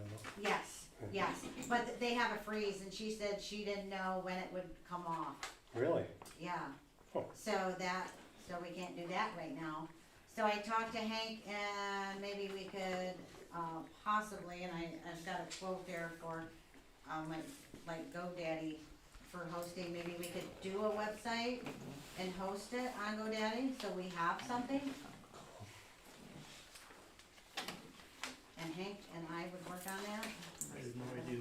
Yes, but they have a freeze, and she said she didn't know when it would come off. though. Really? Yeah. Oh. So we can't do that right now. So I talked to Hank, and maybe we could, possibly, and I've got a quote there for, like GoDaddy for hosting. Maybe we could do a website and host it on GoDaddy, so we have something. And Hank and I would work on that. I have no idea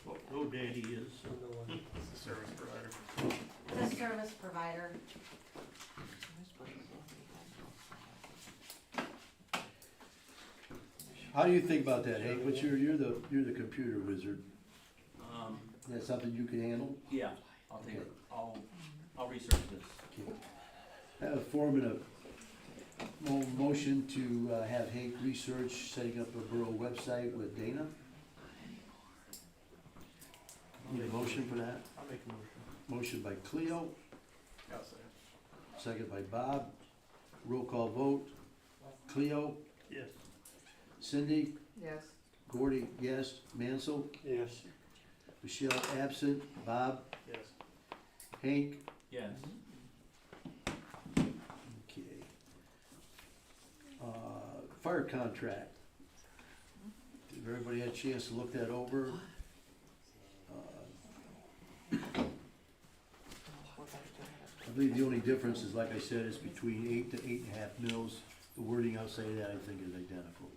what GoDaddy is, so. It's a service provider. The service provider. How do you think about that, Hank? You're the computer wizard. Is that something you can handle? Yeah, I'll take Okay. it, I'll research this. Have a form and a motion to have Hank research setting up a borough website with Dana. Need a motion for that? I'll make a motion. Motion by Cleo, I'll say. second by Bob. Roll call vote. Cleo, Yes. Cindy, Yes. Gordy, yes. Mansell, Yes. Michelle absent. Bob, Yes. Hank. Yes. Okay. Fire contract. Did everybody have a chance to look that over? I believe the only difference is, like I said, is between 8 to 8.5 mils. The wording outside of that, I think, is identical.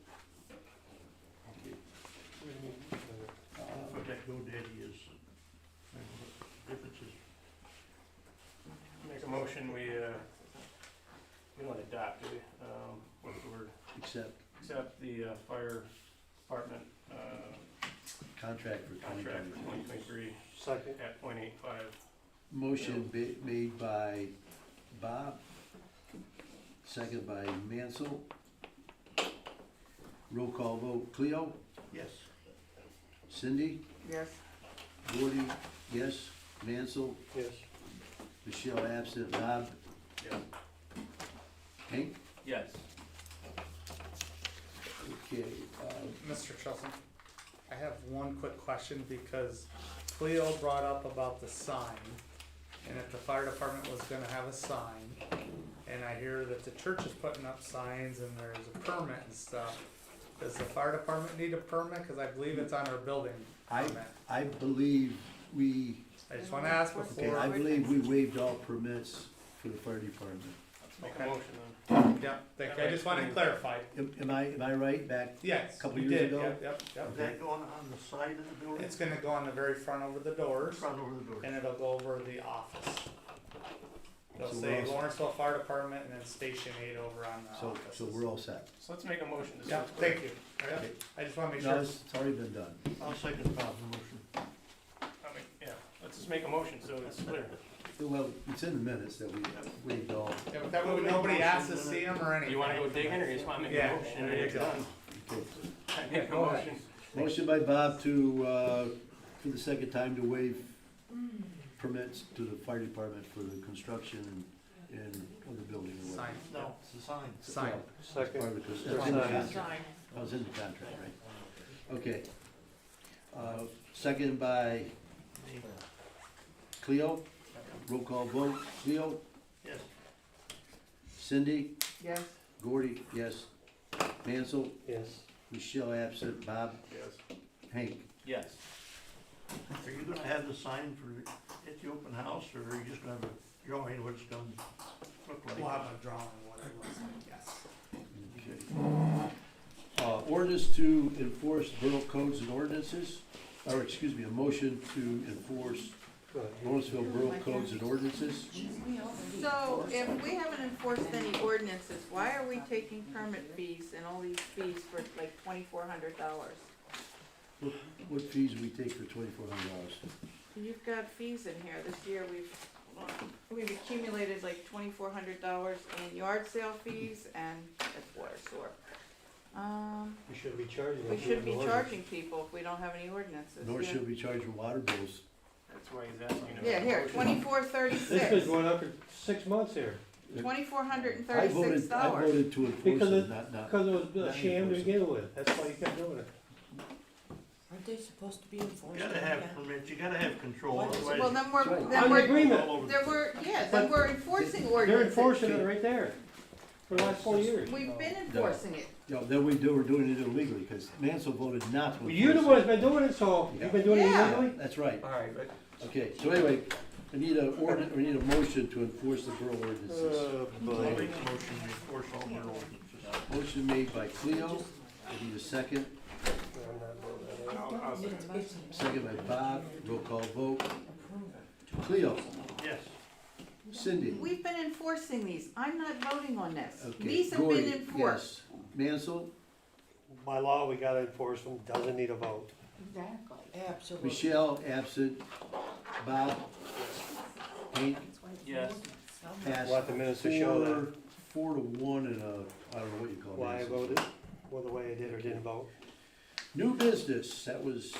Okay. What that GoDaddy is. Differences. Make a motion, we don't adopt it, what's the word? Accept the fire department, Contract for contract 2023. for 2023 Second. at .85. Motion made by Bob, second by Mansell. Roll call vote. Cleo, Yes. Cindy, Yes. Gordy, yes. Mansell, Yes. Michelle absent. Bob, Yeah. Hank? Yes. Okay, Mr. Chilson, I have one quick question because Cleo brought up about the sign. And if the fire department was gonna have a sign, and I hear that the church is putting up signs and there's a permit and stuff. Does the fire department need a permit? Cause I believe it's on our building permit. I believe we, I just wanna ask okay, before. I believe we waived all permits for the fire department. Let's make Okay. a motion then. Yeah, thank you. I just wanted to clarify. Am I right? Back Yes, a couple you years did. ago? Yep. Is that going on the side of the building? It's gonna go on the very front over the doors. Front over the door. And it'll go over the office. It'll So say we're all- Lawrenceville Fire Department and then Station 8 over on the So offices. we're all set. So let's make a motion to. Yeah, thank you. Yeah, I just wanna make No, sure. it's already been done. I'll second Bob's motion. Yeah, let's just make a motion so it's clear. Well, it's in the minutes that we waived all. Yeah, but that way nobody has to see them or anything. You wanna go digging, or you just wanna make a Yeah, motion there and you it's go. done? Okay. I make a motion. Motion by Bob to, for the second time, to waive permits to the fire department for the construction and of the building or whatever. Sign. No, it's the sign. Sign. Well, it's Second. part of the cons- that's in the Sign. contract. That was in the contract, right? Okay. Second by Cleo. Roll call vote. Cleo, Yes. Cindy, Yes. Gordy, yes. Mansell, Yes. Michelle absent. Bob, Yes. Hank. Yes. Are you gonna have the sign for, at the open house, or are you just gonna have a drawing what it's gonna look like? We'll have a drawing of what it looks like, yes. Okay. Ordinance to enforce borough codes and ordinances, or excuse me, a motion to enforce Lawrenceville Borough codes and ordinances. So if we haven't enforced any ordinances, why are we taking permit fees and all these fees for like $2,400? What fees do we take for $2,400? You've got fees in here. This year we've accumulated like $2,400 in yard sale fees and that's water sewer. We should be charging them. We should be charging people if we don't have any ordinances. Nor yeah. should we charge for water bills. That's why he's asking. Yeah, here, This has 2436. been going on for 6 months here. $2,436. I voted to enforce Because it, not. Because it was a not sham to enforce it. begin with, that's why you kept doing it. Aren't they supposed to be You enforced? gotta have permits, you gotta have control, What is it? otherwise. Well, then we're, Right. then On the we're, agreement, all over the then place. we're, yeah, then But we're enforcing they're ordinances. enforcing it right there, for the last 4 years. We've been enforcing it. Yeah, then we're doing it illegally, because Mansell voted not to Well, enforce you're the it. one that's been doing it, so you've been doing it Yeah. illegally? That's right. Alright, but Okay, so anyway, we need a motion to enforce the borough ordinances. I'll make a motion to enforce all borough ordinances. Motion made by Cleo, I need a second. Second by Bob, roll call vote. Cleo, Yes. Cindy. We've been enforcing these. I'm not voting on this. Okay, These have Gordy, been enforced. yes. Mansell, By law, we gotta enforce them, doesn't need a vote. Exactly. Absolutely. Michelle, absent. Bob, Hank, Yes. passed. We'll have the minutes to show that. 4-1 and I don't know what you call it. Why I voted, or the way I did or didn't vote. New business, that was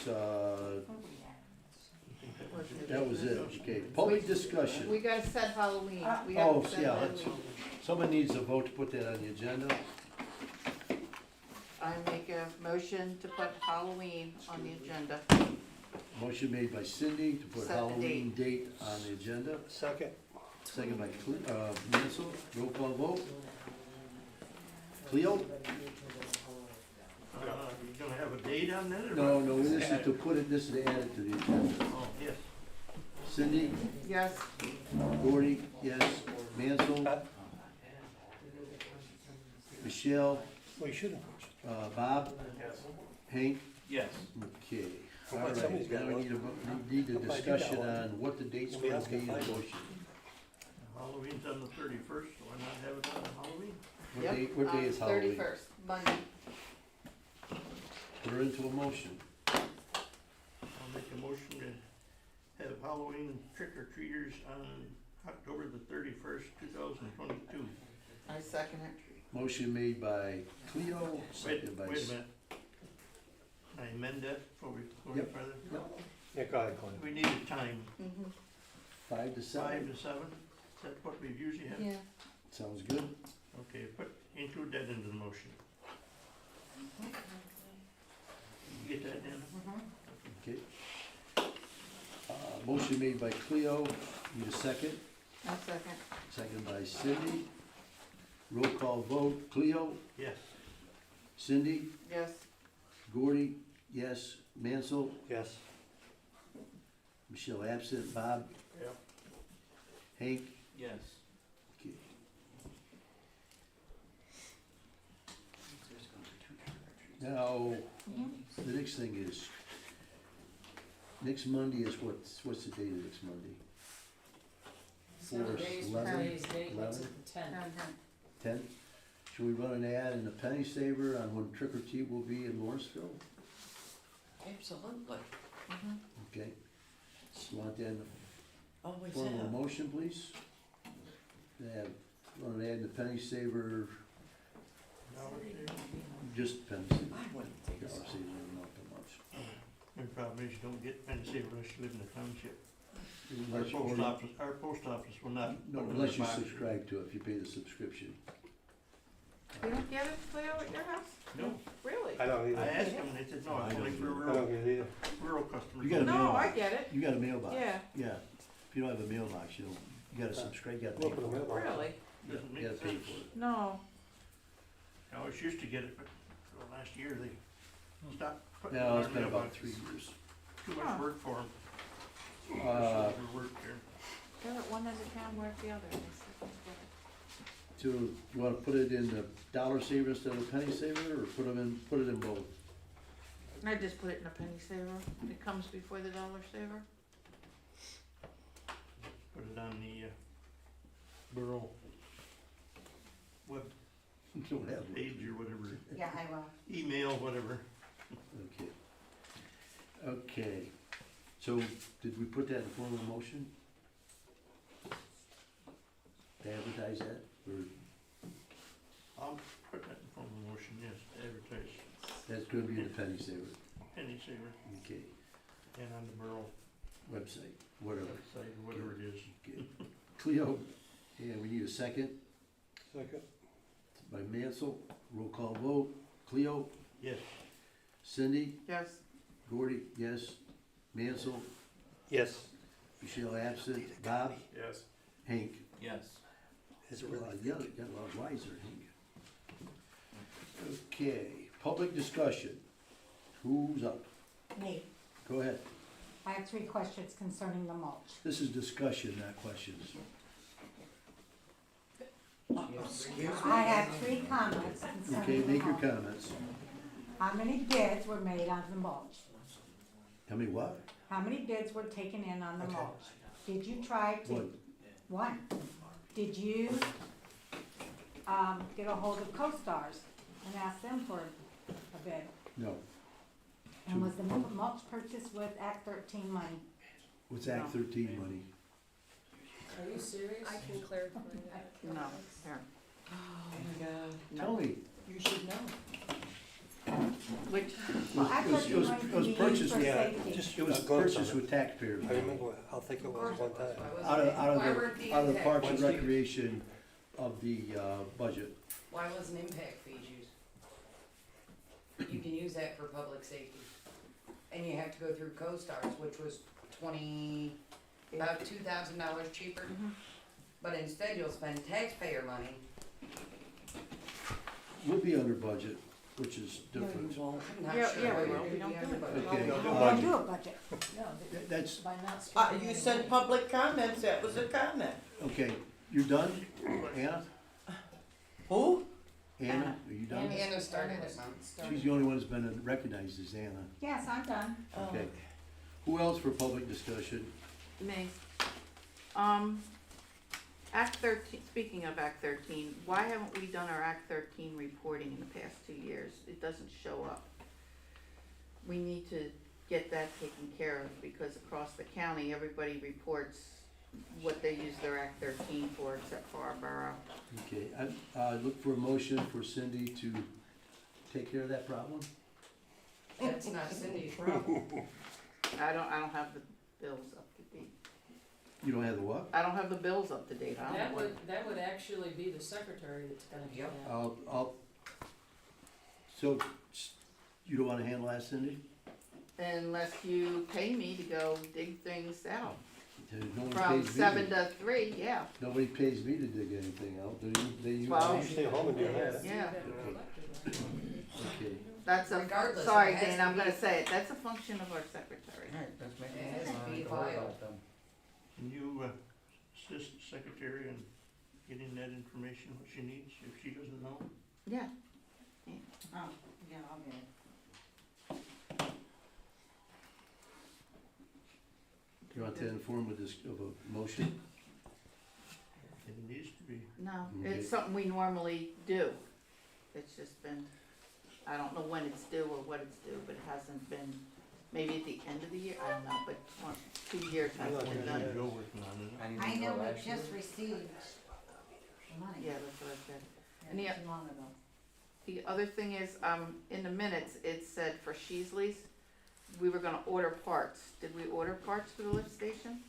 it, okay. Public discussion. We gotta set Halloween. We Oh, haven't set yeah, that's, Halloween. someone needs a vote to put that on the agenda. I make a motion to put Halloween on the agenda. Motion made by Cindy to put Set the Halloween date on the agenda. Second. Second by Mansell, roll call vote. Cleo? You gonna have a date on that or? No, this is to put it, this is to add it to the agenda. Oh, yes. Cindy, Yes. Gordy, yes. Mansell? Michelle, Well, you shouldn't. Bob? Hank? Yes. Okay. All Well, somebody's right, got now we one. need a I'll find you discussion that one. on what the date's Nobody gonna else be can in the find it. motion. Halloween's on the 31st, so why not have it on Halloween? What day is Halloween? 31st, Monday. Put her into a motion. I'll make a motion to have Halloween trick or treaters on October the 31st, 2022. I second it. Motion made by Cleo, seconded by. Wait a minute. I amend that before we go any Yep. further? Yeah, go ahead, Clint. We need a time, 5 to 7. 5 to 7, is that what we've usually had? Yeah. Sounds good. Okay, include that into the motion. You get that, Dan? Okay. Motion made by Cleo, need a second. I second. Second by Cindy. Roll call vote, Cleo, Yes. Cindy, Yes. Gordy, yes. Mansell, Yes. Michelle absent, Bob, Yep. Hank, Yes. okay. Now, the next thing is, next Monday is what's the date of next Monday? Today's 11? today's date, what's 11? it, the 10th? 10? Should we run an ad in the penny saver on when trick or treat will be in Lawrenceville? Absolutely. Okay. You want that in the Always form of a have. motion, please? Run an ad in the penny saver, just penny saver. I wouldn't think Dollar so. saver, not that much. The problem is you don't get penny saver unless you live in the township. Our Unless you post order- office will not. No, order unless their you boxes. subscribe to it, if you pay the subscription. You don't get it, Cleo, at your house? No, Really? I don't I either. asked them, and they said, no, I it's only don't for either. I don't get it either. rural customers. You got a No, mailbox. I get it. You got a mailbox. Yeah. Yeah. If you don't have a mailbox, you don't, you gotta subscribe, you gotta Look pay at the for it. mailbox. Really? Doesn't You make gotta pay sense. for it. No. I always used to get it, but for the last year they stopped putting it No, on it's our been about mailbox. 3 years. Too Huh. much work for them. Work here. They're at one end of town, we're at the other. They said that's better. So, you wanna put it in the dollar saver instead of penny saver, or put it in both? I just put it in a penny saver. It comes before the dollar saver. Put it on the borough web Don't have one. page or whatever, Yeah, I will. email, whatever. Okay. Okay, so did we put that in form of motion? To advertise that, or I'll put that in form of motion, yes, advertise, that's gonna be in the penny saver? penny saver, Okay, and on the borough website, whatever. website, or whatever it is. Okay. Cleo, And we need a second Second. by Mansell. Roll call vote. Cleo? Yes. Cindy? Yes. Gordy? Yes. Mansell? Yes. Michelle absent. Bob? Yes. Hank? Yes. Is it really? Yeah, got a lot wiser, Hank. Okay, public discussion. Who's up? Me, Go ahead. I have 3 questions concerning the mulch. This is discussion, not questions. I have 3 comments Okay, concerning the make your mulch. comments. How many bids were made on the mulch? Tell me what? How many bids were taken in on the Okay. mulch? Did you try to? One. 1. Did you, get a hold of co-stars and ask them for a bid? No. And was the mulch purchased with Act 13 money? What's Act 13 money? Are you serious? I can clarify that. No, there. Oh my God, Tell me. you should know. Which, Well, Act 13 money It can was be used purchased, for yeah, safety. it was purchased with taxpayers. I remember, I'll think it was one time. Out of the Parks and Wednesday. Recreation of the, budget. Why wasn't impact fees used? You can use that for public safety. And you have to go through co-stars, which was about $2,000 cheaper. But instead you'll spend taxpayer money. We'll be under budget, which is different. I'm not Yeah, sure yeah, what we you're will. We gonna don't be do under it. budget. Okay, We'll do a budget. No, That's, by not spending. You said public comments, that was a comment. okay, you're done? Anna? Who? Anna, are you done? Anna started it, Mom. She's the only one that's been recognized as Anna. Yes, I'm done. Okay. Who else for public discussion? me. Act 13, speaking of Act 13, why haven't we done our Act 13 reporting in the past 2 years? It doesn't show up. We need to get that taken care of because across the county, everybody reports what they use their Act 13 for except for our borough. Okay, I look for a motion for Cindy to take care of that problem. That's not Cindy's problem. I don't have the bills up to date. You don't have the what? I don't have the bills up to date. I don't know what. That would actually be the secretary that's gonna do that. So, you don't wanna handle that, Cindy? Unless you pay me to go dig things out. No one From pays me 7 to 3, yeah. Nobody pays me to dig anything out, do you? They use. Well, You stay home and do that. Yeah, Okay, that's a, Regardless, sorry, it has Dan, to I'm gonna be- say it, that's a function of our secretary. Alright, let's make It has it. to be filed. Can you assist the secretary in getting that information, what she needs, if she doesn't know? Yeah, Oh, yeah, I'll get it. you want to inform of this, of a motion? It needs to be. no, Okay. it's something we normally do. It's just been, I don't know when it's due or what it's due, but it hasn't been, maybe at the end of the year, I don't know, but 2 years hasn't been done. Joe working on it. I know we just received the money. Yeah, that's what I said. Yeah, And the- not too long ago. The other thing is, in the minutes, it said for Sheasley's, we were gonna order parts. Did we order parts for the lift station?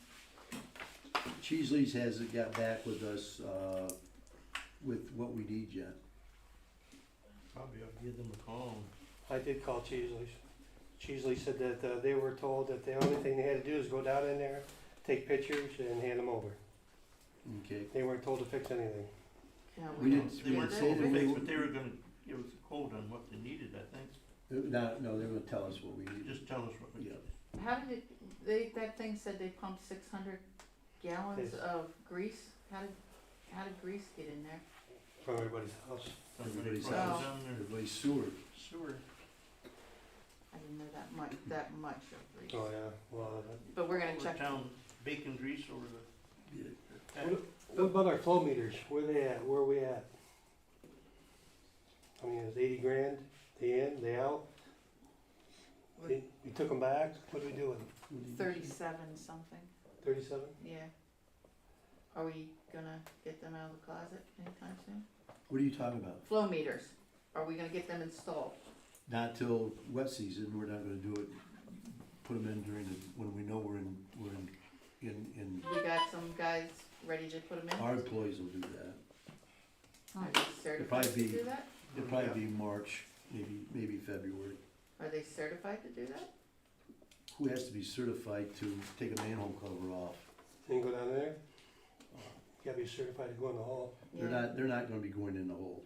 Cheesley's hasn't got back with us, with what we need yet. Probably ought to give them a call. I did call Cheesley's. Cheesley said that they were told that the only thing they had to do is go down in there, take pictures and hand them over. Okay. They weren't told to fix anything. Yeah, We don't didn't- do we that. didn't say that we- But they were gonna give us a quote on what they needed, I think. No, they're gonna tell us what we need. Just tell us what we Yeah. need. How did it, that thing said they pumped 600 gallons Yes. of grease? How did grease get in there? From everybody's house. Everybody's Somebody house. was on their Everybody's sewer. sewer. I didn't know that much of grease. Oh, yeah, well, But we're gonna Over check. town bacon grease over the. Yeah. what about our flow meters? Where they at? Where are we at? I mean, it's 80 grand, they in, they out? We took them back, what do we do with them? 37 something, 37? yeah. Are we gonna get them out of the closet anytime soon? What are you talking about? Flow meters, are we gonna get them installed? Not till wet season, we're not gonna do it, put them in during when we know we're in in, We got some guys ready to put them in? our employees will do that. Are they certified to probably do that? It'll probably be March, maybe February. Are they certified to do that? Who has to be certified to take a manhole cover off? Then go down there. You gotta be certified to go in the hole. They're not gonna be going in the hole.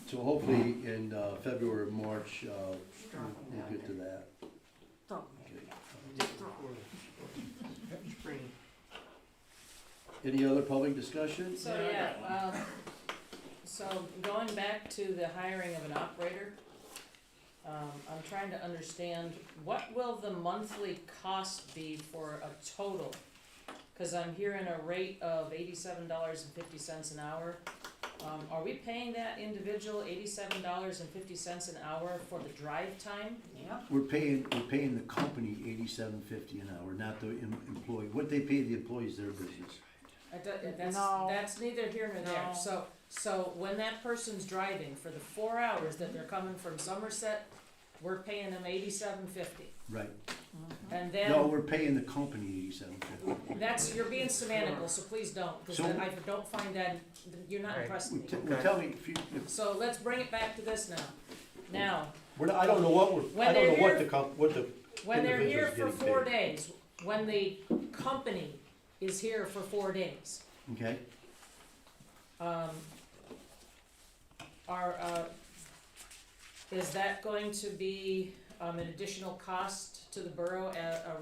So hopefully in February, March, we'll get to that. Okay. Spring. Any other public discussion? So, so going back to the hiring of an operator, I'm trying to understand, what will the monthly cost be for a total? Cause I'm hearing a rate of $87.50 an hour. Are we paying that individual $87.50 an hour for the drive time? Yep. We're paying the company $87.50 an hour, not the employee. What they pay the employees, their business. That's neither here nor there. So when that person's driving for the 4 hours that they're coming from Somerset, we're paying them $87.50. Right. And then. No, we're paying the company $87.50. You're being semantical, so please don't, because I don't find that, you're not impressing me. Well, tell me if So let's bring it back to this now. Now, I don't know what When they're here- what the when they're here for individual's getting 4 paid. days, when the company is here for 4 days, Okay, is that going to be, an additional cost to the borough,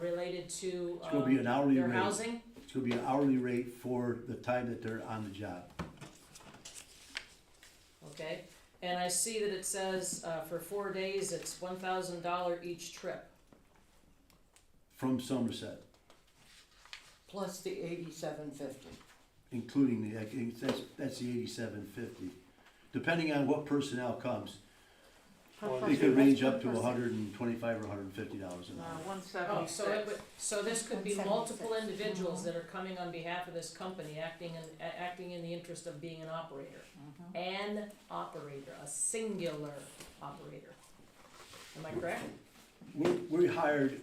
related to, it's gonna be an hourly their rate. housing? It's gonna be an hourly rate for the time that they're on the job. Okay, and I see that it says, for 4 days, it's $1,000 each trip. From Somerset, Plus the $87.50. including that's the $87.50. Depending on what personnel comes, it could range up to $125 or $150 an hour. 176. So this could be multiple individuals that are coming on behalf of this company, acting in the interest of being an operator. An operator, a singular operator. Am I correct? We hired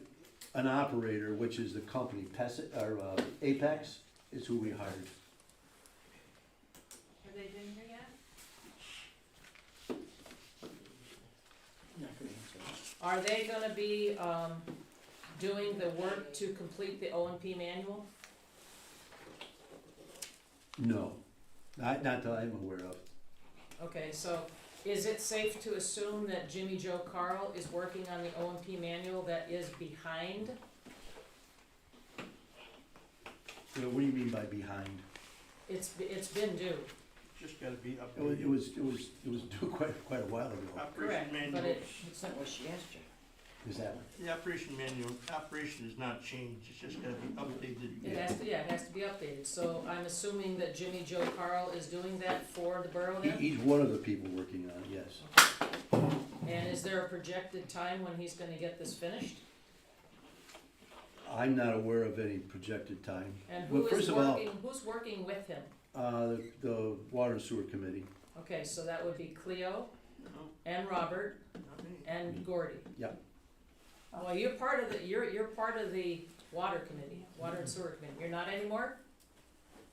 an operator, which is the company, Apex is who we hired. Have they been here yet? Not gonna answer that. Are they gonna be, doing the work to complete the O&P manual? No, not that I'm aware of. Okay, so is it safe to assume that Jimmy Joe Carl is working on the O&P manual that is behind? What do you mean by behind? It's been due. Just gotta be It was updated. due quite a while ago. Operation Correct, manual. but It's not what she asked you. Is that? The operation manual, operation is not changed, it's just gotta be updated. It has to be updated, so I'm assuming that Jimmy Joe Carl is doing that for the borough then? He's one of the people working on it, yes. And is there a projected time when he's gonna get this finished? I'm not aware of any projected time. And Well, first of all, who's working with him? the Water and Sewer Committee. Okay, so that would be Cleo and Robert and Gordy. Yep. Well, you're part of the water committee, water and sewer committee. You're not anymore?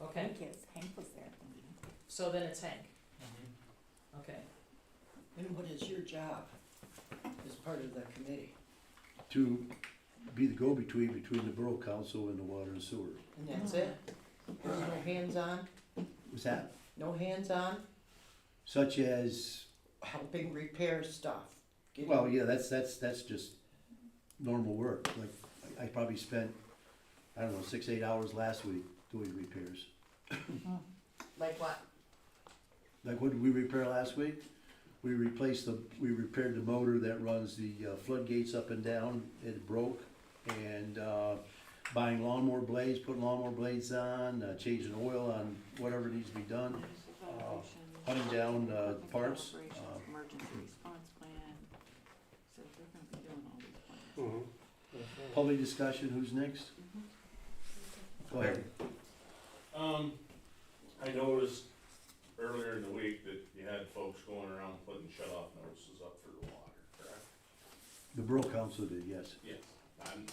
Okay, Hank was there. so then it's Hank. Okay, And what is your job as part of the committee? To be the go-between between the Borough Council and the Water and Sewer. And that's it? There's no hands-on? Was that No hands-on? such as? Helping repair stuff? Getting- Well, yeah, that's just normal work. Like I probably spent, I don't know, 6-8 hours last week doing repairs. Like what? Like what did we repair last week? We repaired the motor that runs the floodgates up and down. It broke, and buying lawnmower blades, putting lawnmower blades on, changing oil on whatever needs to be done, hunting down parts. Emergency response plan, so they're gonna be doing all these plans. Public discussion, who's next? Go ahead. I noticed earlier in the week that you had folks going around putting shut-off notices up for the water, correct? The Borough Council did, yes. Yes.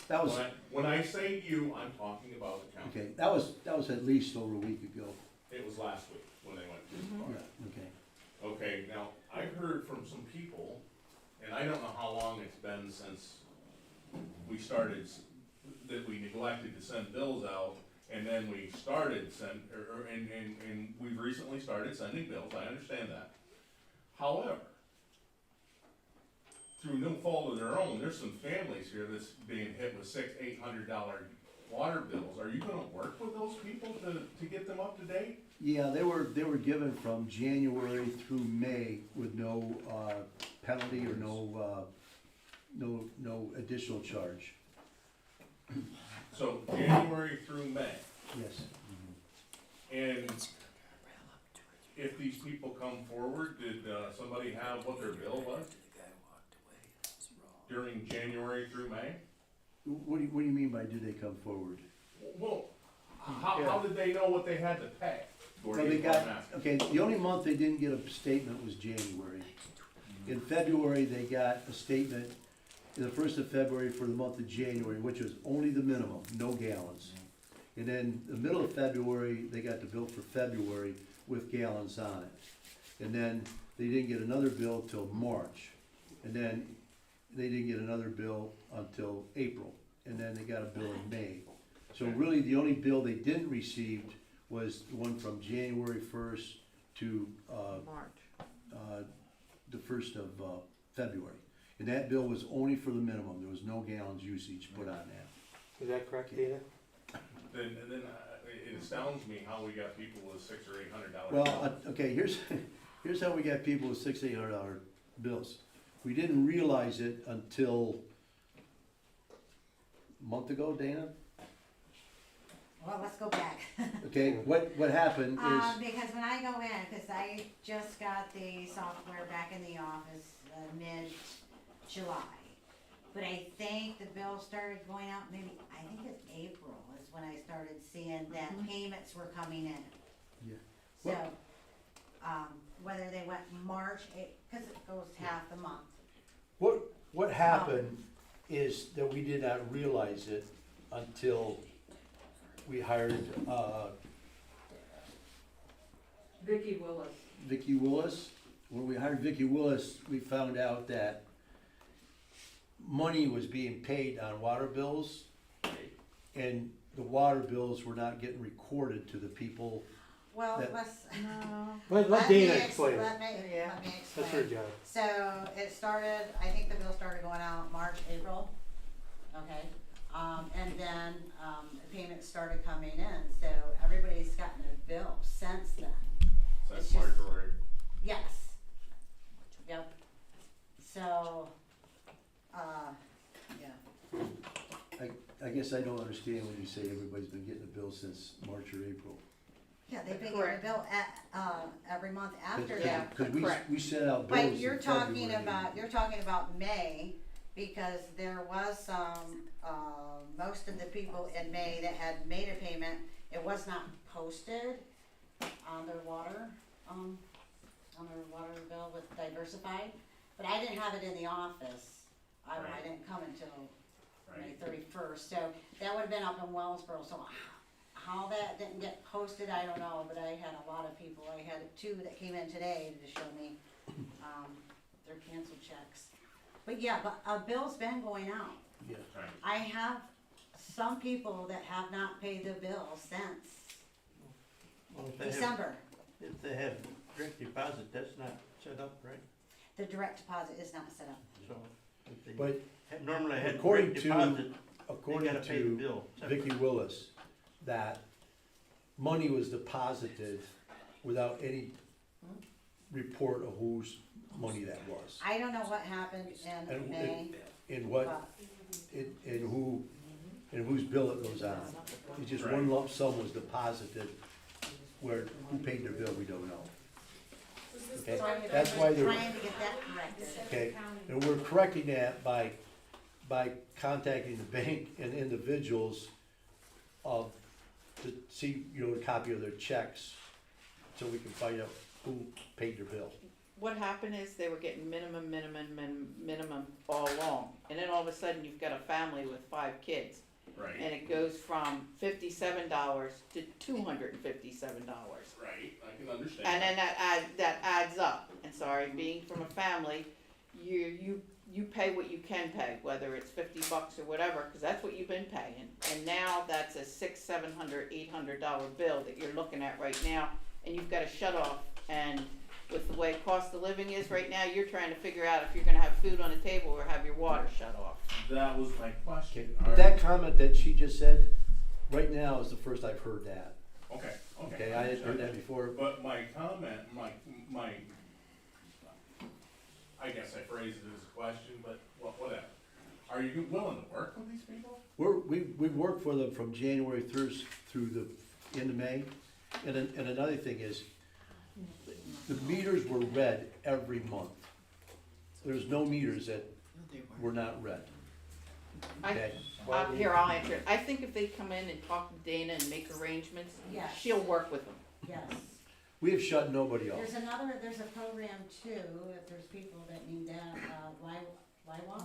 That was, When I say you, I'm talking about the council. okay, that was at least over a week ago. It was last week when they went through the Yeah, park. okay. Okay, now, I heard from some people, and I don't know how long it's been since we started, that we neglected to send bills out, and then we started and we've recently started sending bills, I understand that. However, through no fault of their own, there's some families here that's being hit with $600-800 water bills. Are you gonna work with those people to get them up to date? Yeah, they were given from January through May with no, penalty or no additional charge. So January through May, Yes. and if these people come forward, did somebody have what their bill was during January through May? What do you mean by do they come forward? Well, how did they know what they had to pay? Well, they got, okay, the only month they didn't get a statement was January. In February, they got a statement, the 1st of February for the month of January, which was only the minimum, no gallons. And then the middle of February, they got the bill for February with gallons on it. And then they didn't get another bill till March. And then they didn't get another bill until April. And then they got a bill in May. So really, the only bill they didn't receive was the one from January 1st to March. the 1st of February. And that bill was only for the minimum. There was no gallons usage put on that. Is that correct, Dana? Then it astounds me how we got people with $600 or $800. Well, okay, here's how we got people with $600-800 bills. We didn't realize it until a month ago, Dana? Well, let's go back. Okay, what happened is, Because when I go in, because I just got the software back in the office mid-July. But I think the bill started going out maybe, I think it's April is when I started seeing that payments were coming in. Yeah. So, whether they went March, because it goes half the month. what happened is that we did not realize it until we hired, Vicki Willis. Vicki Willis. When we hired Vicki Willis, we found out that money was being paid on water bills, and the water bills were not getting recorded to the people. Well, That- Let Dana explain. Let me That's her explain. job. So it started, I think the bill started going out March, April, okay? And then, the payments started coming in, so everybody's gotten a bill since then. Since it's just- March. Yes. Yep. So, yeah. I guess I don't understand when you say everybody's been getting a bill since March or April. Yeah, they've been getting a Correct. bill every month after Cause, that. Cause correct. we sent out bills in But you're talking February. you're talking about May, because there was some, most of the people in May that had made a payment, it was not posted on their water, on their water bill with Diversified, but I didn't have it in the office. I Right. didn't come until May Right. 31st, so that would've been up in Wellsboro, so how that didn't get posted, I don't know, but I had a lot of people, I had two that came in today to show me, their canceled checks. But yeah, but a bill's been going out. Yeah. Right. I have some people that have not paid their bill since Well, if they have, December. if they have direct deposit, that's not set up, right? The direct deposit is not set up. So if they But normally had according direct to- deposit, they according gotta pay the to bill. separate. Vicki Willis, that money was deposited without any report of whose money that was. I don't know what happened in And May, In what, but in whose bill it goes on. It's just one lump sum was deposited, where, who paid their bill, we don't know. Okay, so I'm that's why they're, trying to get that corrected. okay, and we're correcting that by contacting the bank and individuals to see, a copy of their checks, so we can find out who paid their bill. what happened is they were getting minimum all along. And then all of a sudden, you've got a family with 5 kids. Right. And it goes from $57 to $257. Right, I can understand. And then that adds up. And sorry, being from a family, you pay what you can pay, whether it's $50 or whatever, because that's what you've been paying. And now that's a $600, $700, $800 bill that you're looking at right now, and you've got a shut off. And with the way cost of living is right now, you're trying to figure out if you're going to have food on the table or have your water shut off. That was my question. But that comment that she just said, right now is the first I've heard that. Okay. Okay, I hadn't heard that before. But my comment, my, I guess I phrased it as a question, but whatever. Are you willing to work with these people? We worked for them from January 1st through the end of May. And another thing is, the meters were read every month. There's no meters that were not read. Okay? Here, I'll answer it. I think if they come in and talk to Dana and make arrangements, Yes. she'll work with them. Yes. We have shut nobody off. There's a program too, if there's people that need that, LIWA.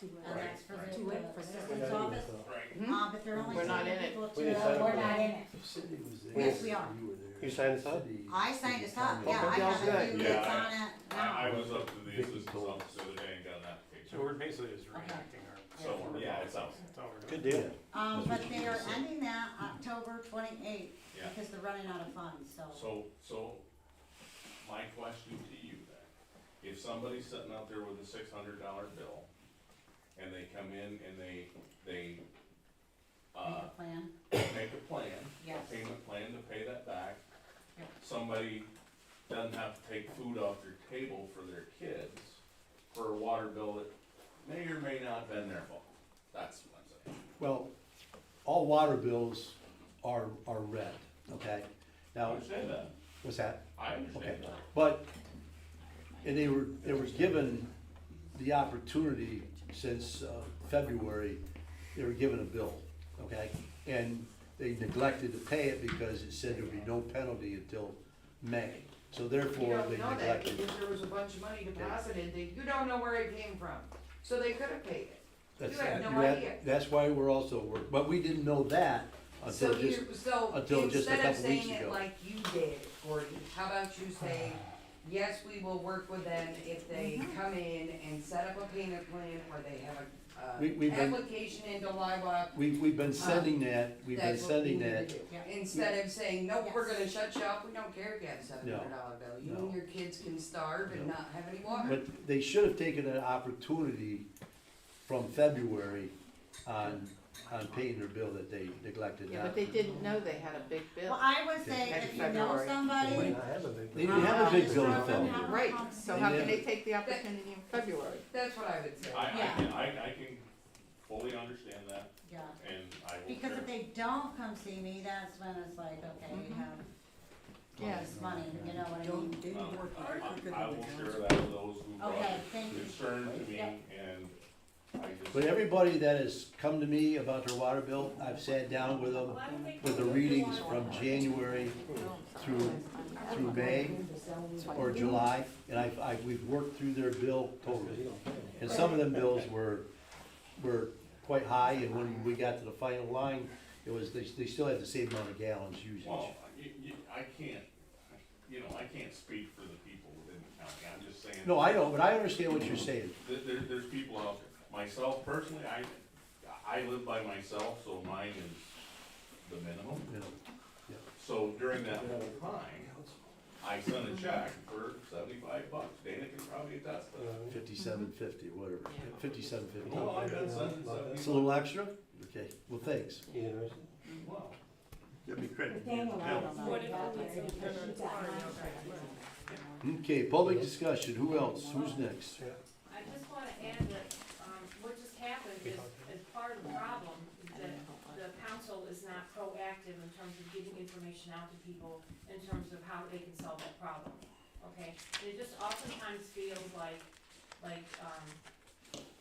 And that's for the assistance office. Right. But they're only We're not in taking it. people to, We didn't sign up we're for not that. in it. Cindy was there. Yes, we are. You were there. You signed us up? Cindy- I signed us up, yeah, I Okay, have a good. few Yeah, kids on it now. I was up to the assistant's office the other day and got an application. So we're basically just reenacting our. So, yeah, it's out. That's all we're Good doing. deal. But they are ending that October 28th, Yeah. because they're running out of funds, So, my question to you then, if somebody's sitting out there with a $600 bill, and they come in and they make a plan. make a plan, Yes. a payment plan to pay that back, Yep. somebody doesn't have to take food off their table for their kids for a water bill that may or may not have been their fault. That's what I'm saying. Well, all water bills are read, okay? I Now, understand that. what's that? I understand Okay. that. But, and they were given the opportunity since February, they were given a bill, okay? And they neglected to pay it because it said there'd be no penalty until May. So You therefore, don't they know that neglected. because there was a bunch of money deposited, that you don't know where it came from, so they could have paid it. That's, You have no you're at- idea. That's why we're also, but we didn't know that until just, until just a instead of couple weeks saying it ago. like you did, Gordy, how about you say, yes, we will work with them if they Mm-hmm. come in and set up a payment plan, or they have We've been- application into LIWA. We've been sending that, we've been That's what we sending need to that. do. Yeah. Instead of saying, nope, we're Yes. gonna shut you off, we don't care if you have a $700 bill, you and No. your kids can starve and No. not have any water. But they should have taken an opportunity from February on paying their bill that they neglected. Yeah, not- but they didn't know they had a big bill. Well, I would say Next if you know February. somebody, Might not have a big. They didn't have a big bill in Have them February. Right, so how can they take the opportunity in February? That's what I would say. I can fully understand that, yeah, and I will because share. if they don't come see me, that's when it's like, okay, you have all Yeah. this money, you know what I mean? I will share that with those who brought Okay, thank you. concern to me, Yep. and I just. But everybody that has come to me about their water bill, I've sat down with them, with the readings from January through May or July, and we've worked through their bill totally. And some of them bills were quite high, and when we got to the final line, it was, they still had the same amount of gallons usage. Well, I can't speak for the people within the county, I'm just saying. No, I know, but I understand what you're saying. There's people out there. Myself personally, I live by myself, so mine is the minimum. You know, So during that whole time, I sent a check for $75. Dana can probably attest to that. $57.50, whatever, $57.50. Well, I've been sending It's a little extra? Okay, well, thanks. Wow. Give me credit. Daniel, I don't know. What if we need to Okay, public discussion, who else? Who's next? I just wanna add that, what just happened is part of the problem, is that the council is not proactive in terms of getting information out to people in terms of how they can solve that problem, okay? And it just oftentimes feels like,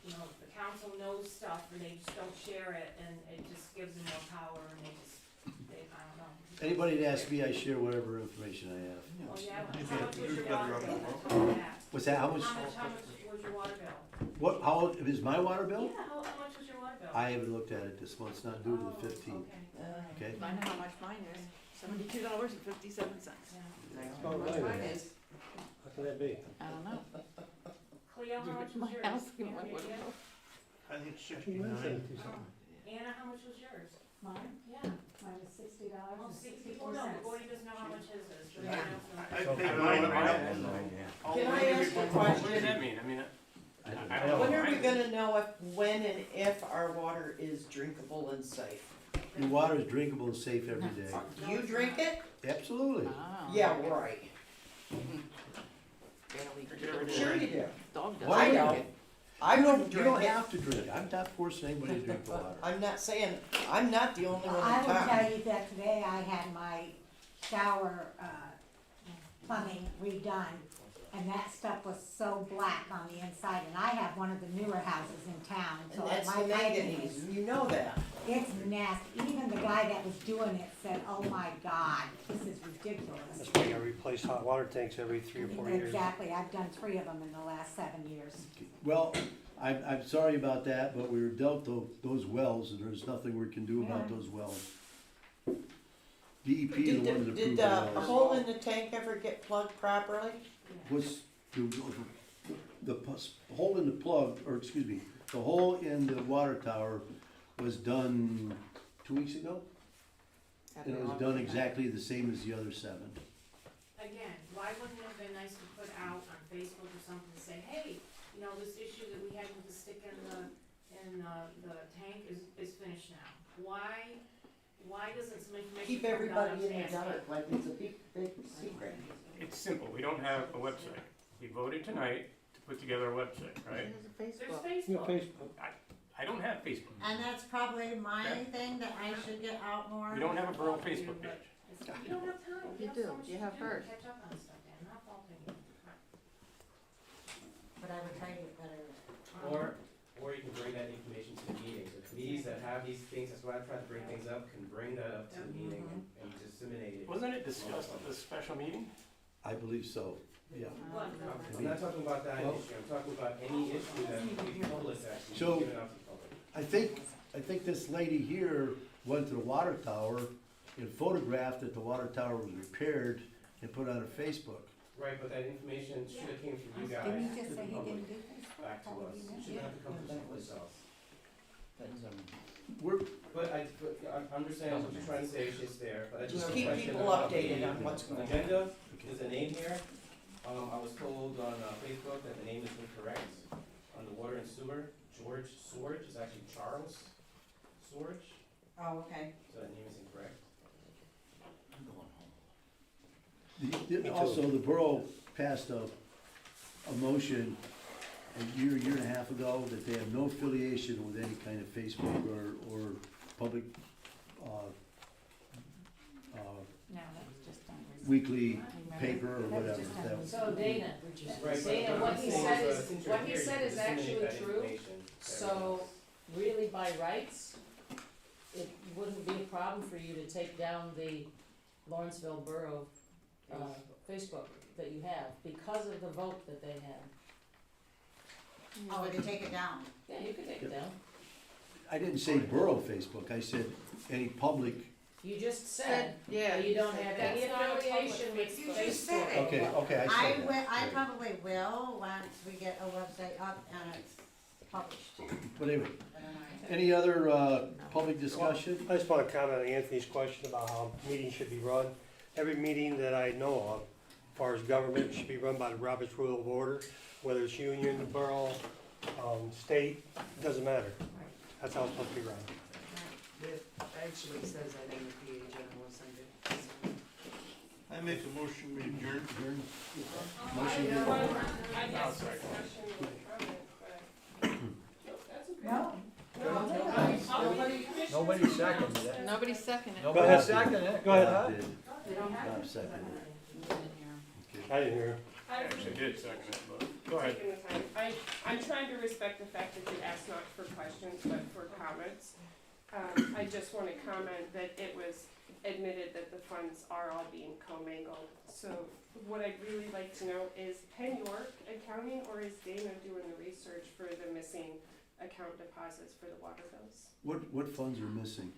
you know, the council knows stuff and they just don't share it, and it just gives them more power, and they just I don't know. Anybody that asks me, I share whatever information I have. Oh, yeah, Maybe how much was you're your better water off bill? than Let's go with that. What's that, how much, How much was your water bill? what, how old, is my water bill? Yeah, how much was your water bill? I haven't looked at it this month, it's not due to the Oh, 15th, okay. okay? I know how much mine is, $72.57. Yeah. Oh, How much really? mine is, How can that be? I don't know. Cleo, how much was My yours? house, You have my any water idea? bill. I think Who is 69. it? Anna, how much was yours? Mine, Yeah. mine was $60 Oh, and 60, 64 no, cents. but Gordy doesn't know how much his is. but Yeah. everybody else knows. I paid mine right up. All Can the I way ask a before- question? What does that mean? I mean, I don't I know. don't When know. are we gonna know when and if our water is drinkable and safe? Your water is drinkable and safe every day. You drink it? Absolutely. Ah. Yeah, right. Barely. Sure you do. Dog does. Why I don't don't. I wouldn't You drink don't it. have to drink it, I'm not forcing anybody to drink the water. I'm not saying, I'm not the only one in I will town. tell you that today I had my shower, plumbing redone, and that stuff was so black on the inside, and I have one of the newer houses in town, so And that's my the piping manganese, is, and you know that. it's nasty. Even the guy that was doing it said, oh my God, this is ridiculous. That's why you gotta replace hot water tanks every 3 or 4 years. Exactly, I've done 3 of them in the last 7 years. Well, I'm sorry about that, but we were dealt those wells, and there's nothing we can do about Yeah. those wells. DEP is the one that approved Did the the wells. hole in the tank ever get plugged properly? What's hole in the plug, or excuse me, the hole in the water tower was done 2 weeks ago? And it was done exactly the same as the other 7. Again, why wouldn't it have been nice to put out on Facebook or something to say, hey, you know, this issue that we had with the stick in the tank is finished now? Why doesn't some information Keep come out everybody on in the Facebook? dark like it's a big secret. It's simple. We don't have a website. We voted tonight to put together a website, right? There's There's Facebook. Facebook. I don't have Facebook. And that's probably my Okay. thing that I should get out more. We don't have a borough Facebook page. You don't have time. You have do. so much You to have do. hers. Catch up on stuff, and not faulting you. But I would try to get better. Or you can bring that information to the meetings. The committees that have these things, that's why I try to bring things up, can bring that up to the meeting and disseminate it. Wasn't it discussed at the special meeting? I believe so, yeah. I'm not talking about that Well- issue. I'm talking about any issue that the public actually So- given out to the public. I think this lady here went to the water tower and photographed that the water tower was repaired and put it on her Facebook. Right, but that information should have came from you guys Didn't he to just the say he public, didn't do Facebook? back to How would us. he know? It shouldn't have to come from someplace else. We're, But I understand what you're trying to say, it's just there, but I Just just have a keep question people about updated the on what's going on. agenda. There's a name here. I was told on Facebook that the name is incorrect. On the water and sewer, George Sworge is actually Charles Sworge, Oh, okay. so that name is incorrect. Also, the borough passed a motion a year and a half ago that they have no affiliation with any kind of Facebook or public, No, that was just done recently. weekly paper or That was whatever. just That done was- So Dana, Right, Dana, but what I'm he saying said is, is, since you're what he here, said you is disseminate actually that true. information to So, everyone. really by rights, it wouldn't be a problem for you to take down the Lawrenceville Borough, Facebook that you have, because of the vote that they had. Oh, to take it down. Yeah, you could take it down. I didn't say borough Facebook, I said any public. You just said Yeah. that you don't have any That's not a public affiliation with Facebook. You just Facebook. said it. Okay, I I said will, that. I Right. probably will, once we get a website up and it's published. But anyway, But I'm not- any other, public discussion? I just wanna comment on Anthony's question about how meetings should be run. Every meeting that I know of, as far as government, should be run by the Robert's Rule of Order, whether it's union, borough, state, doesn't matter. That's how it's supposed to be run. It actually says that in the PA General Assembly. I make a motion, we adjourn. Motion to- I guess discussion with comment, but. That's okay. No, Nobody seconded it. Nobody seconded. Go Nobody ahead. seconded it. Go ahead. Bob did. they don't have Bob to. seconded. I didn't hear him. I Actually did second it, but go ahead. taking the time. I'm trying to respect the fact that you asked not for questions, but for comments. I just want to comment that it was admitted that the funds are all being commingled. So what I'd really like to know is Penn York accounting, or is Dana doing the research for the missing account deposits for the water bills? What funds are missing?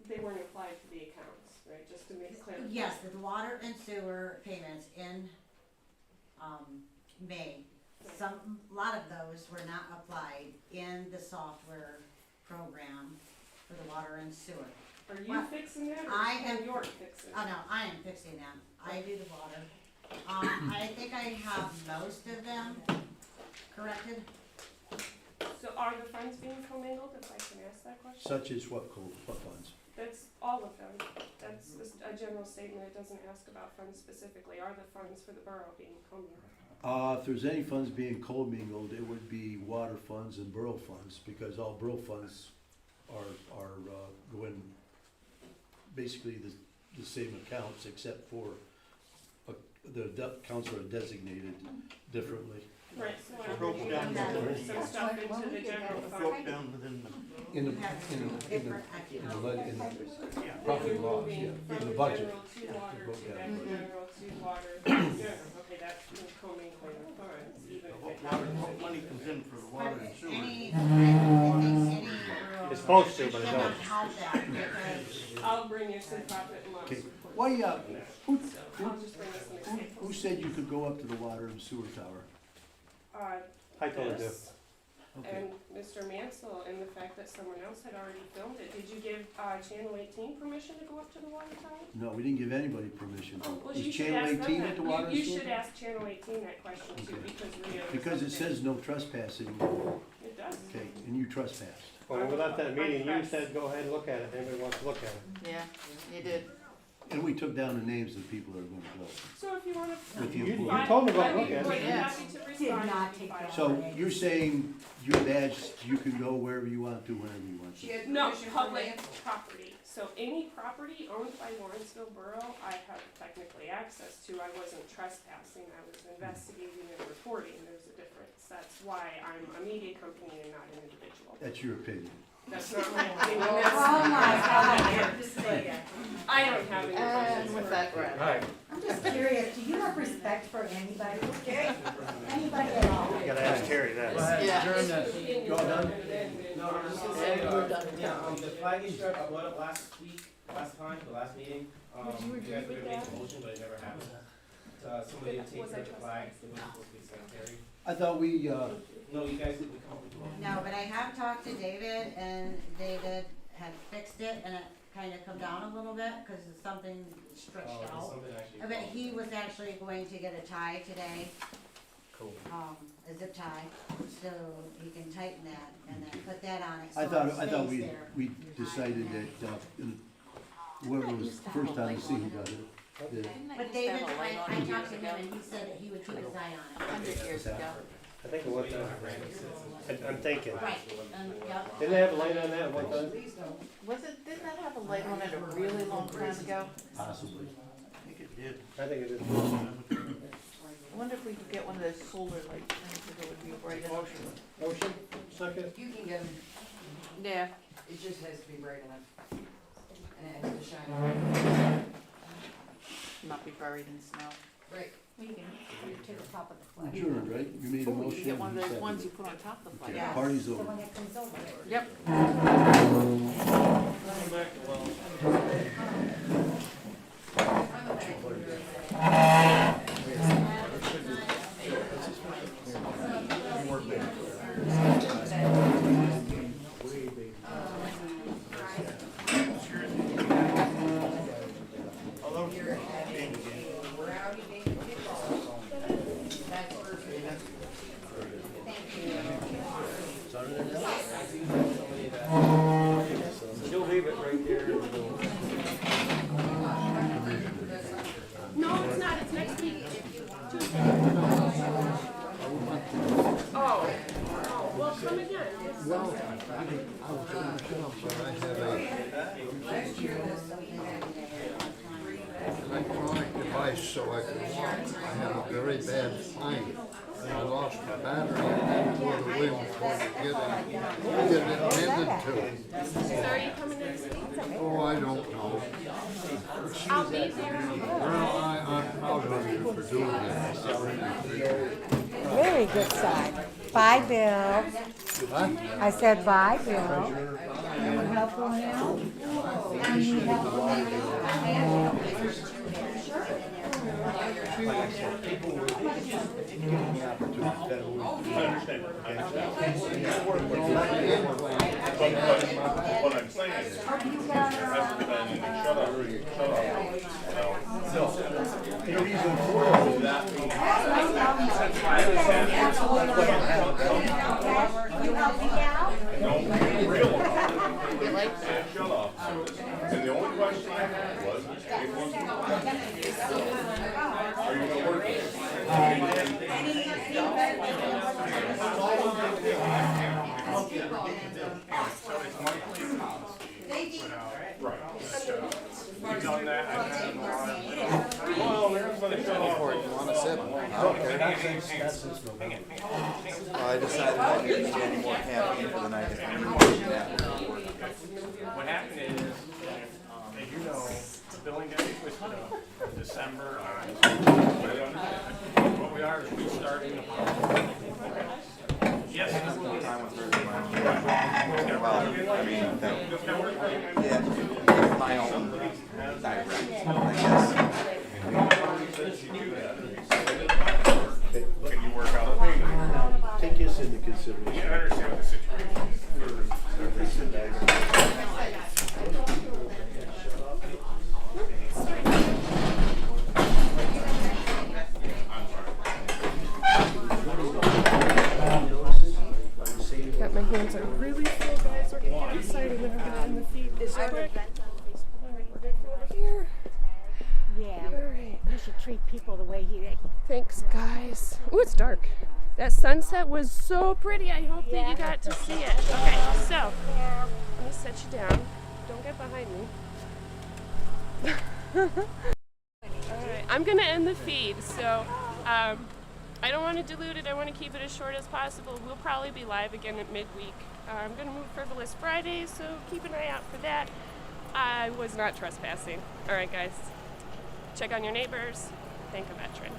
They weren't applied to the accounts, right, just to make clear. Yes, the water and sewer payments in, May, a lot of those were not applied in the software program for the water and sewer. Are you What? fixing that, or I is Penn am- York fixing it? Oh, no, I am fixing them. I do the water. I think I have most of them corrected. So are the funds being commingled, if I can ask that question? Such as what funds? That's all of them. That's just a general statement. It doesn't ask about funds specifically. Are the funds for the borough being commingled? If there's any funds being commingled, it would be water funds and borough funds, because all borough funds are going basically the same accounts, except for the accounts are designated differently. Right, so I'm Broke bringing down some stuff into the general fund. Broke down within the. In the profit and loss, yeah, in the budget. From general to water broke to down. that, general to water, general. Okay, that's been commingling the funds, even if it happens. What money comes in for the water and sewer? It's supposed to, but it don't. I'll bring you some profit and loss Okay, reports. why, who, I'll just bring you some examples. who said you could go up to the water and sewer tower? I told her to. This, Okay, and Mr. Mansell, and the fact that someone else had already filmed it. Did you give, Channel 18 permission to go up to the water tower? no, we didn't give anybody permission. Well, you Is should Channel ask them 18 that. at the water and You sewer? should ask Channel 18 that question too, Okay. because Rio is Because it up there. says no trespassing, It does. okay, and you trespassed. Well, when we left that meeting, you said, go ahead and look at it, if anybody wants to look at it. Yeah, you did. And we took down the names of the people that are gonna go. So if you wanna. With the You employees. told me to I'd look be at more it. than happy to respond. not if you take file. that. So you're saying your badge, you can go wherever you want to, whenever you want She to? had No, permission from public Lance. property. So any property owned by Lawrenceville Borough, I have technically access to. I wasn't trespassing, I was investigating and reporting. There's a difference. That's why I'm a media company and not an individual. That's your opinion. That's not my opinion. Oh That's my God. I don't have any questions. And with that, Brad. Alright, I'm just curious, do you have respect for anybody? Anybody at all? You gotta ask Terry that. Yeah. Go on. No, I'm just gonna say, the flag issue I brought up last time, the last meeting, you guys were gonna make a motion, but it never happened. Somebody didn't take Was care I of the flag, it was supposed to be secretary. I thought we, No, you guys didn't come with one. No, but I have talked to David, and David had fixed it, and it kinda come down a little bit, cause it's something stretched Oh, there's out. something actually. But he was actually going to get a tie today, cool. a zip tie, so he can tighten that, and then put that on it, so I it thought stays there. we decided that, whoever was the first time to see who does it, that But David, I talked to him, and he said that he would keep his eye on it. 100 years ago. I think it was, I'm thinking. Right, yep. Didn't they have a light on that at one time? Didn't that have a light on it a really long time ago? possibly. I think it did. I think it is. I wonder if we could get one of those solar light things that would be bright enough. Motion, second? You can get them, Yeah. it just has to be bright enough. And it has to shine on. Not be buried in snow. Right. We can to the top of the flag. Adjourned, right? You made a Oh, you motion. can get one of you those seconded. ones you put on top of the flag. Okay, Yes. party's So over. when it comes over. Yep. Come back to well. Although, again, Rowdy David Kickball. That's perfect. You'll leave it right there. No, it's not. It's next week. Tuesday. Oh, well, come again. Electronic device so I can walk. I have a very bad spine. I lost my battery and then wore the wheel So are you coming to speak? Oh, I don't know. I'll be there. Well, I'm proud of you for doing that. Very good sign. Bye, Bill. I said bye, Bill. You need help going out? You need help going out? What I'm saying is, hasn't been, shut up. The reason for that You help me out? no real and shut up. And the only question I had was, if one's are you gonna work it? Right. We've done that. Well, there's gonna shut off. You wanna sip? I don't care. I decided I didn't get any more caffeine for the night. What happened is, as you know, the billing got twisted up December on. What we are is restarting the policy. Yes. Time with her. Well, I mean, yeah, my own direct, I guess. Can you work out a payment? Take this into consideration. You understand what the situation Got my hands are really full, guys. We're gonna get excited and we're gonna end the feed. Is there over here? Yeah, you should treat people the way he. Thanks, guys. Ooh, it's dark. That sunset was so pretty. I hope that you got to see it. Okay, so I'm gonna set you down. Don't get behind me. Alright, I'm gonna end the feed. So I don't want to dilute it. I want to keep it as short as possible. We'll probably be live again at midweek. I'm gonna move Frivolous Friday, so keep an eye out for that. I was not trespassing. Alright, guys. Check on your neighbors. Thank a veteran.